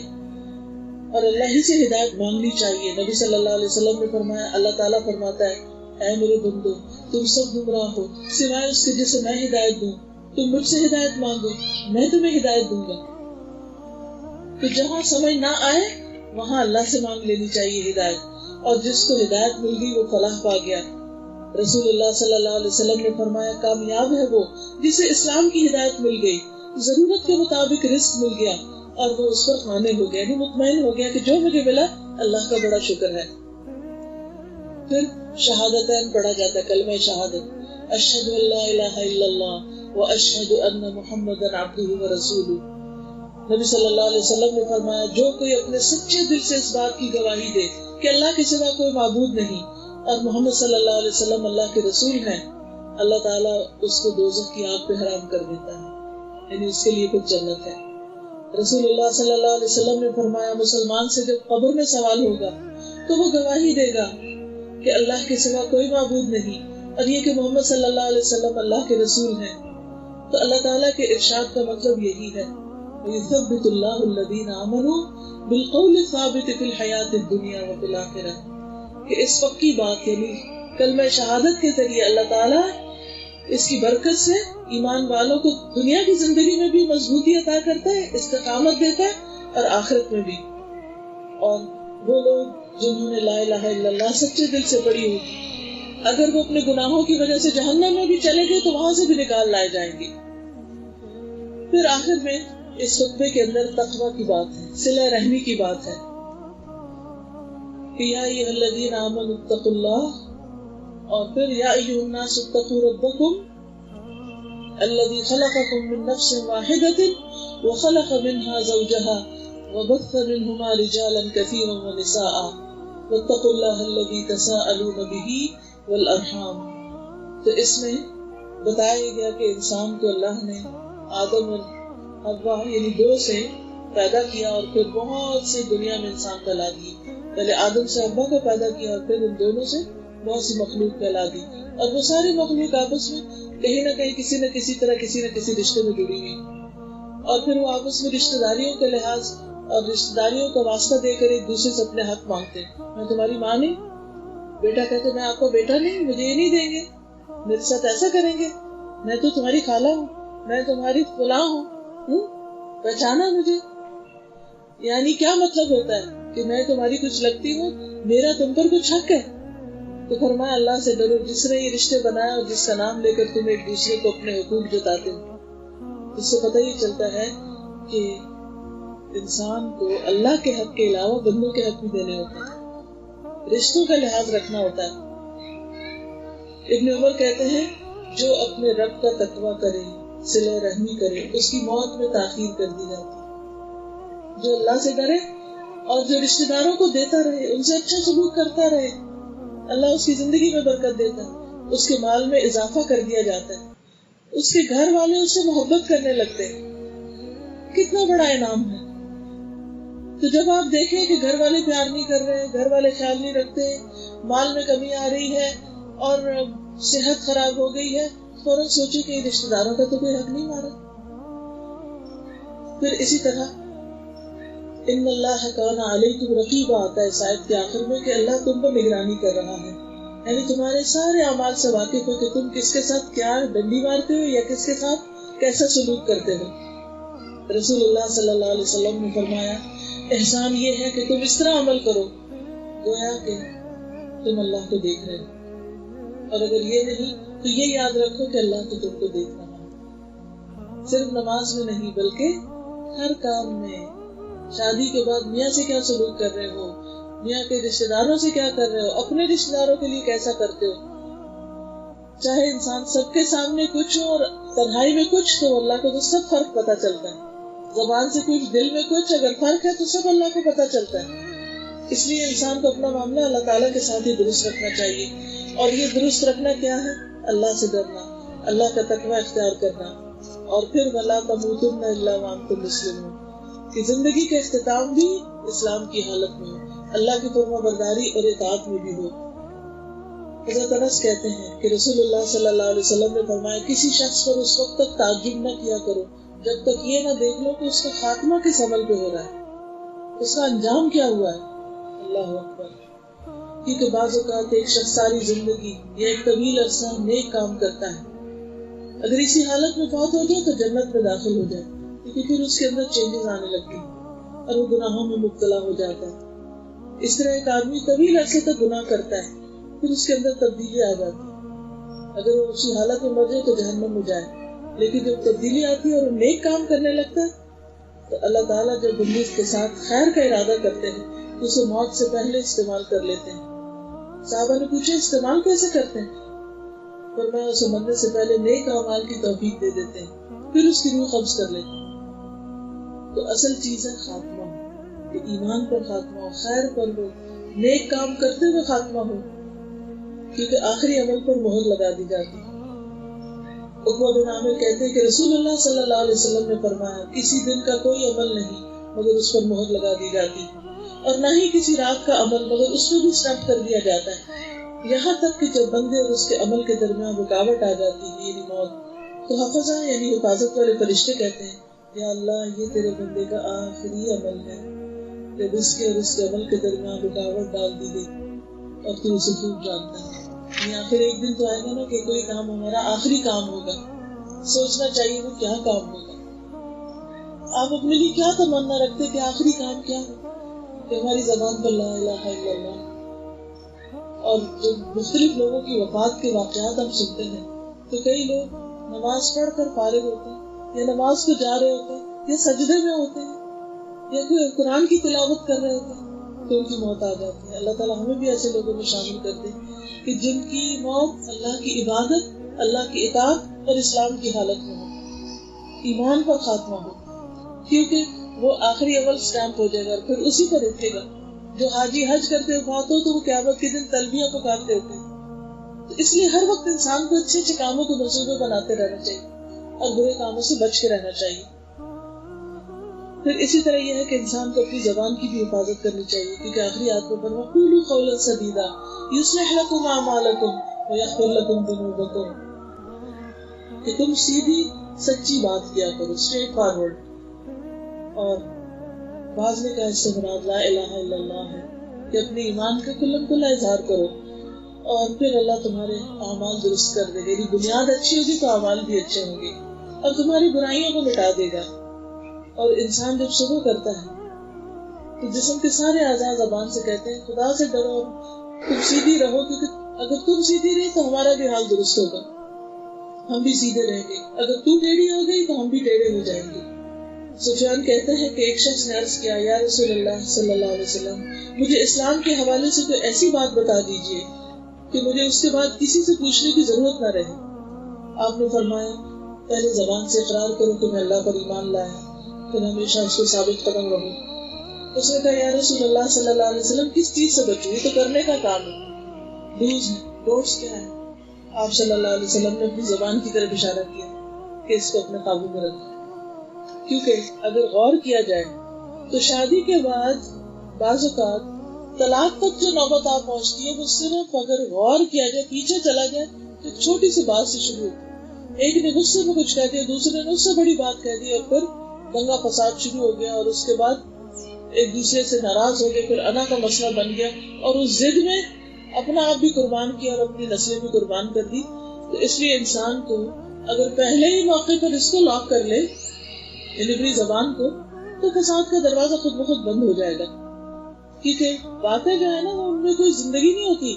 B: اور اللہ ہی سے ہدایت مانگنی چاہیے. نبی صلی اللہ علیہ وسلم نے فرمایا، اللہ تعالیٰ فرماتا ہے اے میرے بندو تم سب گمراہ ہو سوائے اس کے جسے میں ہدایت دوں، تم مجھ سے ہدایت مانگو میں تمہیں ہدایت دوں گا. تو جہاں سمجھ نہ آئے وہاں اللہ سے مانگ لینی چاہیے ہدایت، اور جس کو ہدایت مل گئی وہ فلاح پا گیا. رسول اللہ صلی اللہ علیہ وسلم نے فرمایا کامیاب ہے وہ جسے اسلام کی ہدایت مل گئی، ضرورت کے مطابق رزق مل گیا اور وہ اس پر قانع ہو گیا، یعنی مطمئن ہو گیا کہ جو مجھے ملا اللہ کا بڑا شکر ہے. پھر شہادتین پڑھا جاتا ہے، کلمہ شہادت، اشہد ان لا الہ الا اللہ واشہد ان محمدا عبدہ ورسولہ. نبی صلی اللہ علیہ وسلم نے فرمایا جو کوئی اپنے سچے دل سے اس بات کی گواہی دے کہ اللہ کے سوا کوئی معبود نہیں اور محمد صلی اللہ علیہ وسلم اللہ کے رسول ہیں، اللہ تعالیٰ اس کو دوزخ کی آگ پہ حرام کر دیتا ہے، یعنی اس کے لیے کچھ جنت ہے. رسول اللہ صلی اللہ علیہ وسلم نے فرمایا مسلمان سے جب قبر میں سوال ہوگا تو وہ گواہی دے گا کہ اللہ کے سوا کوئی معبود نہیں اور یہ کہ محمد صلی اللہ علیہ وسلم اللہ کے رسول ہیں. تو اللہ تعالیٰ کے ارشاد کا مطلب یہی ہے وَيُثَبِّتُ اللَّهُ الَّذِينَ آمَنُوا بِالْقَوْلِ الثَّابِتِ فِي الْحَيَاةِ الدُّنْيَا وَفِي الْآخِرَةِ، کہ اس پکی بات یعنی کلمہ شہادت کے ذریعے اللہ تعالیٰ اس کی برکت سے ایمان والوں کو دنیا کی زندگی میں بھی مضبوطی عطا کرتا ہے، استقامت دیتا ہے، اور آخرت میں بھی. اور وہ لوگ جنہوں نے لا الہ الا اللہ سچے دل سے پڑھی ہوگی، اگر وہ اپنے گناہوں کی وجہ سے جہنم میں بھی چلے گئے تو وہاں سے بھی نکال لائے جائیں گے. پھر آخر میں اس خطبے کے اندر تقویٰ کی بات ہے، صلہ رحمی کی بات ہے کہ یا ایھا الذین آمنوا اتقوا اللہ، اور پھر یا ایھا الناس اتقوا ربکم الذی خلقکم من نفس واحدۃ وخلق منها زوجها وبث منهما رجالا كثيرا ونساء واتقوا الله الذي تساءلون به والارحام. تو اس میں بتایا گیا کہ انسان کو اللہ نے آدم اور حوا یعنی دو سے پیدا کیا، اور پھر بہت سی دنیا میں انسان پھیلا دی. پہلے آدم سے حوا کو پیدا کیا اور پھر ان دونوں سے بہت سی مخلوق پھیلا دی، اور وہ ساری مخلوق آپس میں کہیں نہ کہیں کسی نہ کسی طرح کسی نہ کسی رشتے میں جڑی ہوئی، اور پھر وہ آپس میں رشتہ داریوں کے لحاظ اور رشتہ داریوں کا واسطہ دے کر ایک دوسرے سے اپنے حق مانگتے ہیں. میں تمہاری ماں نہیں، بیٹا کہتے میں آپ کا بیٹا نہیں، مجھے یہ نہیں دیں گے، میرے ساتھ ایسا کریں گے، میں تو تمہاری خالہ ہوں، میں تمہاری فلاں ہوں، پہچانا مجھے. یعنی کیا مطلب ہوتا ہے کہ میں تمہاری کچھ لگتی ہوں، میرا تم پر کچھ حق ہے. تو فرمایا اللہ سے ڈرو جس نے یہ رشتے بنایا اور جس کا نام لے کر تم ایک دوسرے کو اپنے حقوق جتاتے ہو. اس سے پتہ یہ چلتا ہے کہ انسان کو اللہ کے حق کے علاوہ بندوں کے حق بھی دینے ہوتے ہیں، رشتوں کا لحاظ رکھنا ہوتا ہے. ابن عمر کہتے ہیں جو اپنے رب کا تقویٰ کرے، صلہ رحمی کرے، اس کی موت میں تاخیر کر دی جاتی ہے. جو اللہ سے ڈرے اور جو رشتہ داروں کو دیتا رہے، ان سے اچھا سلوک کرتا رہے، اللہ اس کی زندگی میں برکت دیتا ہے، اس کے مال میں اضافہ کر دیا جاتا ہے، اس کے گھر والے اس سے محبت کرنے لگتے ہیں. کتنا بڑا انعام ہے. تو جب آپ دیکھیں کہ گھر والے پیار نہیں کر رہے، گھر والے خیال نہیں رکھتے، مال میں کمی آ رہی ہے اور صحت خراب ہو گئی ہے، فوراً سوچے کہ رشتہ داروں کا تو کوئی حق نہیں مارا. پھر اسی طرح ان اللہ کان علیکم رقیبا آتا ہے اس آیت کے آخر میں کہ اللہ تم پر نگرانی کر رہا ہے، یعنی تمہارے سارے اعمال سے واقف ہے کہ تم کس کے ساتھ کیا ڈنڈی مارتے ہو یا کس کے ساتھ کیسا سلوک کرتے ہو. رسول اللہ صلی اللہ علیہ وسلم نے فرمایا احسان یہ ہے کہ تم اس طرح عمل کرو گویا کہ تم اللہ کو دیکھ رہے ہو، اور اگر یہ نہیں تو یہ یاد رکھو کہ اللہ تو تم کو دیکھ رہا ہے. صرف نماز میں نہیں بلکہ ہر کام میں. شادی کے بعد میاں سے کیا سلوک کر رہے ہو، میاں کے رشتہ داروں سے کیا کر رہے ہو، اپنے رشتہ داروں کے لیے کیسا کرتے ہو. چاہے انسان سب کے سامنے کچھ ہو اور تنہائی میں کچھ، تو اللہ کو تو سب فرق پتہ چلتا ہے. زبان سے کچھ دل میں کچھ، اگر فرق ہے تو سب اللہ کو پتہ چلتا ہے. اس لیے انسان کو اپنا معاملہ اللہ تعالیٰ کے ساتھ ہی درست رکھنا چاہیے. اور یہ درست رکھنا کیا ہے؟ اللہ سے ڈرنا، اللہ کا تقویٰ اختیار کرنا، اور پھر وَلَا تَمُوتُنَّ إِلَّا وَأَنْتُمْ مُسْلِمُونَ کہ زندگی کا اختتام بھی اسلام کی حالت میں ہو، اللہ کی فرما برداری اور اطاعت میں بھی ہو. حضرت انس کہتے ہیں کہ رسول اللہ صلی اللہ علیہ وسلم نے فرمایا کسی شخص پر اس وقت تک تعجب نہ کیا کرو جب تک یہ نہ دیکھ لو کہ اس کا خاتمہ کس عمل پہ ہو رہا ہے، اس کا انجام کیا ہوا ہے. اللہ اکبر. کیونکہ بعض اوقات ایک شخص ساری زندگی یا ایک طویل عرصہ نیک کام کرتا ہے، اگر اسی حالت میں فوت ہو جائے تو جنت میں داخل ہو جائے، کیونکہ پھر اس کے اندر چینجز آنے لگتے ہیں اور وہ گناہوں میں مبتلا ہو جاتا ہے. اس طرح ایک آدمی طویل عرصے تک گناہ کرتا ہے، پھر اس کے اندر تبدیلی آ جاتی ہے. اگر وہ اسی حالت میں مر جائے تو جہنم میں جائے، لیکن جب تبدیلی آتی ہے اور وہ نیک کام کرنے لگتا ہے تو اللہ تعالیٰ جب بندے کے ساتھ خیر کا ارادہ کرتے ہیں تو اسے موت سے پہلے استعمال کر لیتے ہیں. صحابہ نے پوچھا استعمال کیسے کرتے ہیں؟ فرمایا اسے مرنے سے پہلے نیک اعمال کی توفیق دے دیتے ہیں، پھر اس کی روح قبض کر لیتے ہیں. تو اصل چیز ہے خاتمہ، کہ ایمان پر خاتمہ ہو، خیر پر ہو، نیک کام کرتے ہوئے خاتمہ ہو، کیونکہ آخری عمل پر مہر لگا دی جاتی ہے. عقبہ بن عامر کہتے ہیں کہ رسول اللہ صلی اللہ علیہ وسلم نے فرمایا کسی دن کا کوئی عمل نہیں مگر اس پر مہر لگا دی جاتی، اور نہ ہی کسی رات کا عمل مگر اس میں بھی اسٹمپ کر دیا جاتا ہے، یہاں تک کہ جب بندے اور اس کے عمل کے درمیان رکاوٹ آ جاتی ہے یعنی موت، تو حفظہ یعنی حفاظت والے فرشتے کہتے ہیں یا اللہ یہ تیرے بندے کا آخری عمل ہے، جب اس کے اور اس کے عمل کے درمیان رکاوٹ ڈال دی گئی اور تو اسے خوب جانتا ہے. یعنی آخر ایک دن تو آئے گا نا کہ کوئی کام ہمارا آخری کام ہوگا، سوچنا چاہیے وہ کیا کام ہوگا. آپ اپنے لیے کیا تمنا رکھتے کہ آخری کام کیا ہو کہ ہماری زبان پر لا الہ الا اللہ. اور جب مختلف لوگوں کی وفات کے واقعات ہم سنتے ہیں تو کئی لوگ نماز پڑھ کر فارغ ہوتے ہیں یا نماز کو جا رہے ہوتے ہیں یا سجدے میں ہوتے ہیں یا کوئی قرآن کی تلاوت کر رہے ہوتے ہیں تو ان کی موت آ جاتی ہے. اللہ تعالیٰ ہمیں بھی ایسے لوگوں میں شامل کر دے کہ جن کی موت اللہ کی عبادت, اللہ کی اطاعت اور اسلام کی حالت میں ہو, ایمان پر خاتمہ ہو, کیونکہ وہ آخری اول سٹیمپ ہو جائے گا اور پھر اسی پر اٹھے گا. جو حاجی حج کرتے وفات ہو تو وہ قیامت کے دن تلبیہ پکارتے ہوتے ہیں. تو اس لیے ہر وقت انسان کو اچھے اچھے کاموں کو منصوبے بناتے رہنا چاہیے اور برے کاموں سے بچ کے رہنا چاہیے. پھر اسی طرح یہ ہے کہ انسان کو اپنی زبان کی بھی حفاظت کرنی چاہیے, کیونکہ آخری آیت پر وَقُولُوا قَوْلًا سَدِيدًا يُصْلِحْ لَكُمْ أَعْمَالَكُمْ وَيَغْفِرْ لَكُمْ ذُنُوبَكُمْ, کہ تم سیدھی سچی بات کیا کرو, اسٹریٹ فارورڈ. اور بعض نے کہا اس سے مراد لا الہ الا اللہ ہے کہ اپنے ایمان کا کلم کلا اظہار کرو اور پھر اللہ تمہارے اعمال درست کر دے گا. یعنی بنیاد اچھی ہوگی تو اعمال بھی اچھے ہوں گے اور تمہاری برائیوں کو مٹا دے گا. اور انسان جب صبح کرتا ہے تو جسم کے سارے اعضاء زبان سے کہتے ہیں خدا سے ڈرو اور تم سیدھی رہو, کیونکہ اگر تم سیدھی رہی تو ہمارا بھی حال درست ہوگا, ہم بھی سیدھے رہیں گے. اگر تو ٹیڑھی ہو گئی تو ہم بھی ٹیڑھے ہو جائیں گے. سفیان کہتے ہیں کہ ایک شخص نے عرض کیا, یا رسول اللہ صلی اللہ علیہ وسلم, مجھے اسلام کے حوالے سے کوئی ایسی بات بتا دیجیے کہ مجھے اس کے بعد کسی سے پوچھنے کی ضرورت نہ رہے. آپ نے فرمایا پہلے زبان سے اقرار کرو کہ میں اللہ پر ایمان لایا, پھر ہمیشہ اس کو ثابت قدم رہو. اس نے کہا یا رسول اللہ صلی اللہ علیہ وسلم کس چیز سے بچوں, یہ تو کرنے کا کام ہے, ڈوز کیا ہے. آپ صلی اللہ علیہ وسلم نے اپنی زبان کی طرف اشارہ کیا کہ اس کو اپنے قابو میں رکھو, کیونکہ اگر غور کیا جائے تو شادی کے بعد بعض اوقات طلاق تک جو نوبت آپ پہنچتی ہے وہ صرف اگر غور کیا جائے, پیچھے چلا جائے تو ایک چھوٹی سی بات سے شروع ہوتی ہے. ایک نے غصے میں کچھ کہہ دیا, دوسرے نے اس سے بڑی بات کہہ دی اور پھر دنگا فساد شروع ہو گیا اور اس کے بعد ایک دوسرے سے ناراض ہو گئے, پھر انا کا مسئلہ بن گیا اور اس ضد میں اپنا آپ بھی قربان کیا اور اپنی نسلیں بھی قربان کر دی. تو اس لیے انسان کو اگر پہلے ہی موقع پر اس کو لاک کر لے یعنی اپنی زبان کو, تو فساد کا دروازہ خود بخود بند ہو جائے گا. کیونکہ باتیں جو ہے نا وہ ان میں کوئی زندگی نہیں ہوتی,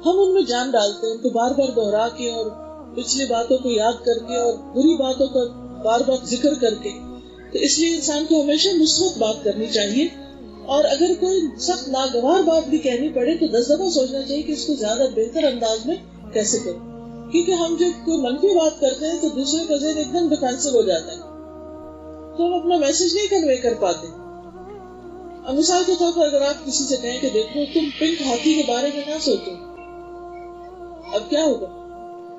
B: ہم ان میں جان ڈالتے ہیں, ان کو بار بار دہرا کے اور پچھلی باتوں کو یاد کر کے اور بری باتوں کا بار بار ذکر کر کے. تو اس لیے انسان کو ہمیشہ مثبت بات کرنی چاہیے, اور اگر کوئی سخت ناگوار بات بھی کہنی پڑے تو 10 دفعہ سوچنا چاہیے کہ اس کو زیادہ بہتر انداز میں کیسے کریں. کیونکہ ہم جب کوئی منفی بات کرتے ہیں تو دوسرے کا ذہن ایک دم ڈیفینسو ہو جاتا ہے, تو ہم اپنا میسج نہیں کنوے کر پاتے. اب مثال کے طور پر اگر آپ کسی سے کہیں کہ دیکھو تم پنک ہاتھی کے بارے میں نہ سوچو, اب کیا ہوگا,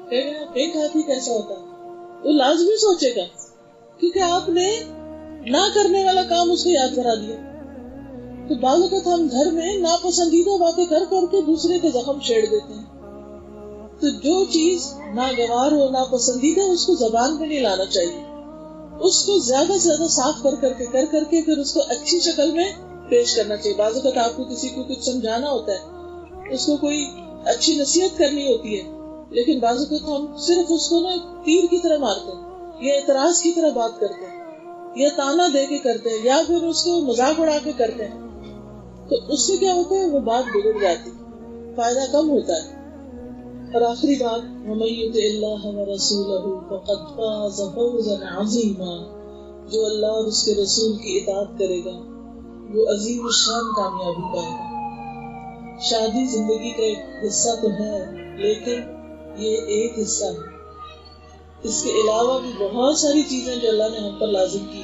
B: کہیں گے پنک ہاتھی کیسا ہوتا ہے, وہ لازمی سوچے گا کیونکہ آپ نے نہ کرنے والا کام اس کو یاد کرا دیا. تو بعض اوقات ہم گھر میں ناپسندیدہ باتیں کر کر کے دوسرے کے زخم چھیڑ دیتے ہیں. تو جو چیز ناگوار ہو, ناپسندیدہ, اس کو زبان پہ نہیں لانا چاہیے, اس کو زیادہ سے زیادہ صاف کر کے پھر اس کو اچھی شکل میں پیش کرنا چاہیے. بعض اوقات آپ کو کسی کو کچھ سمجھانا ہوتا ہے, اس کو کوئی اچھی نصیحت کرنی ہوتی ہے, لیکن بعض اوقات ہم صرف اس کو نا تیر کی طرح مارتے ہیں یا اعتراض کی طرح بات کرتے ہیں یا تانا دے کے کرتے ہیں یا پھر اس کو مذاق اڑا کے کرتے ہیں. تو اس سے کیا ہوتا ہے, وہ بات بگڑ جاتی, فائدہ کم ہوتا ہے. اور آخری بات, وَمَن يُطِعِ اللَّهَ وَرَسُولَهُ فَقَدْ فَازَ فَوْزًا عَظِيمًا, جو اللہ اور اس کے رسول کی اطاعت کرے گا وہ عظیم الشان کامیابی پائے گا. شادی زندگی کا ایک حصہ تو ہے, لیکن یہ ایک حصہ ہے. اس کے علاوہ بھی بہت ساری چیزیں جو اللہ نے ہم پر لازم کی,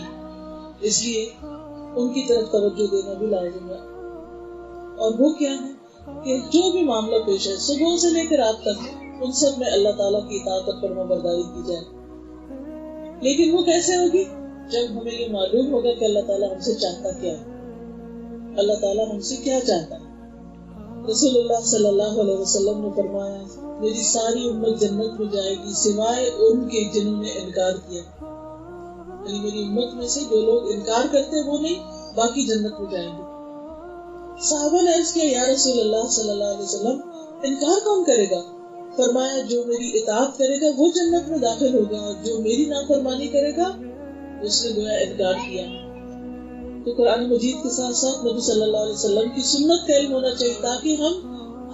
B: اس لیے ان کی طرف توجہ دینا بھی لازم ہے. اور وہ کیا ہے کہ جو بھی معاملہ پیش ہے صبح سے لے کر رات تک, ان سب میں اللہ تعالیٰ کی اطاعت اور فرمانبرداری کی جائے. لیکن وہ کیسے ہوگی, جب ہمیں یہ معلوم ہوگا کہ اللہ تعالیٰ ہم سے چاہتا کیا ہے, اللہ تعالیٰ ہم سے کیا چاہتا ہے. رسول اللہ صلی اللہ علیہ وسلم نے فرمایا, میری ساری امت جنت میں جائے گی سوائے ان کے جنہوں نے انکار کیا. یعنی میری امت میں سے جو لوگ انکار کرتے ہیں وہ نہیں, باقی جنت میں جائیں گے. صحابہ نے عرض کیا, یا رسول اللہ صلی اللہ علیہ وسلم انکار کون کرے گا, فرمایا جو میری اطاعت کرے گا وہ جنت میں داخل ہوگا، جو میری نافرمانی کرے گا اس نے گویا انکار کیا۔ تو قرآن مجید کے ساتھ ساتھ نبی صلی اللہ علیہ وسلم کی سنت کا علم ہونا چاہیے تاکہ ہم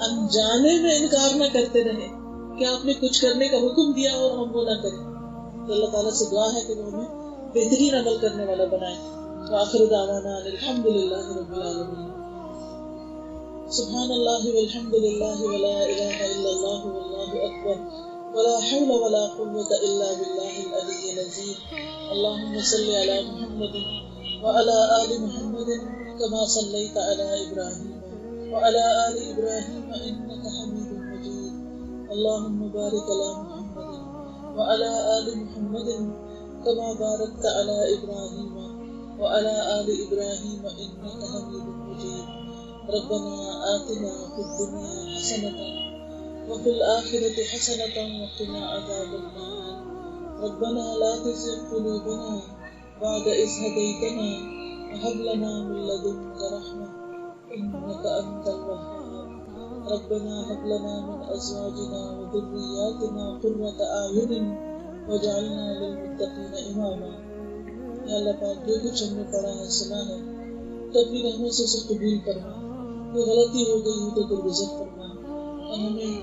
B: انجانے میں انکار نہ کرتے رہیں کہ آپ نے کچھ کرنے کا حکم دیا اور ہم وہ نہ کریں۔ تو اللہ تعالیٰ سے دعا ہے کہ وہ ہمیں بہترین عمل کرنے والا بنائے۔ وآخر دعوانا الحمد للہ رب العالمین۔ سبحان اللہ والحمد للہ ولا الہ الا اللہ واللہ اکبر ولا حول ولا قوة الا باللہ العلی العظیم۔ اللہم صل علی محمد وعلى آل محمد كما صليت على إبراهيم وعلى آل إبراهيم إنك حميد مجيد۔ اللهم بارك على محمد وعلى آل محمد كما باركت على إبراهيم وعلى آل إبراهيم إنك حميد مجيد۔ ربنا آتنا في الدنيا حسنة وفي الآخرة حسنة وقنا عذاب النار۔ ربنا لا تزغ قلوبنا بعد إذ هديتنا وهب لنا من لدنك رحمة إنك أنت الوهاب۔ ربنا هب لنا من أزواجنا وذرياتنا قرة أعين وجعلنا للمتقين إماما۔ یا اللہ پاک جو کچھ ہم نے پڑھا ہے سنا ہے تو اپنی رحمت سے اسے قبول فرما، کوئی غلطی ہو گئی ہو تو درگزر فرما اور ہمیں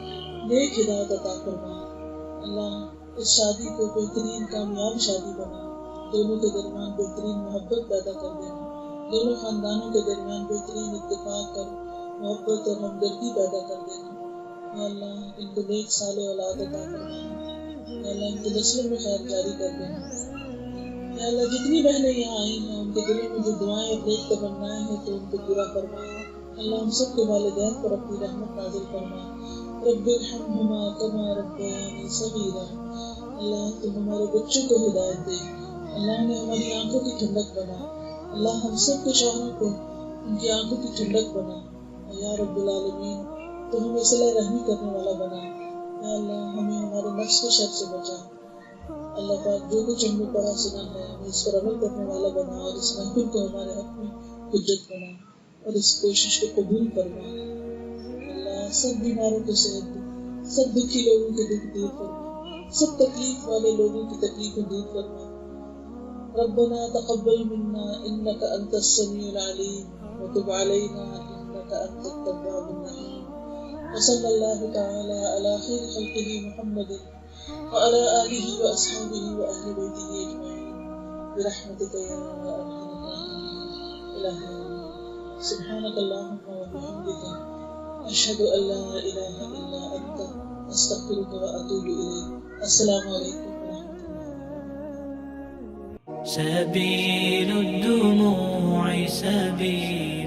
B: نیک ہدایت عطا فرما۔ اللہ اس شادی کو بہترین کامیاب شادی بنا، دونوں کے درمیان بہترین محبت پیدا کر دینا، دونوں خاندانوں کے درمیان بہترین اتفاق اور محبت اور ہمدردی پیدا کر دینا۔ یا اللہ ان کو نیک صالح اولاد عطا فرما، یا اللہ ان کی نسلوں میں خیر جاری کر دینا۔ یا اللہ جتنی بہنیں یہاں آئی ہیں ان کے دلوں میں جو دعائیں اور نیک تمنائیں ہیں تو ان کو پورا فرما۔ اللہ ہم سب کے والدین پر اپنی رحمت نازل فرما۔ رب ارحمہما کما ربیانی صغیرا۔ اللہ تم ہمارے بچوں کو ہدایت دے، اللہ نے ہماری آنکھوں کی ٹھنڈک بنا، اللہ ہم سب کے شوہروں کو ان کی آنکھوں کی ٹھنڈک بنا۔ یا رب العالمین تو ہمیں صلہ رحمی کرنے والا بنا۔ یا اللہ ہمیں ہمارے نفس کے شر سے بچا۔ اللہ پاک جو کچھ ہم نے پڑھا سنا ہے ہمیں اس پر عمل کرنے والا بنا اور اس محفل کو ہمارے حق میں حجت بنا اور اس کوشش کو قبول فرما۔ اللہ سب بیماروں کو صحت دے، سب دکھی لوگوں کے دکھ دور فرما، سب تکلیف والے لوگوں کی تکلیفیں دور فرما۔ ربنا تقبل منا انك انت السميع العليم وتب علينا انك انت التواب الرحيم۔ وصلى الله تعالى على خير خلقه محمد وعلى آله وأصحابه وأهل بيته أجمعين برحمتك يا أرحم الراحمين إلهي۔ سبحانك اللهم وبحمدك أشهد أن لا إله إلا أنت أستغفرك وأتوب إليك۔ السلام عليكم ورحمة الله۔
A: سبيل الدموع سبيل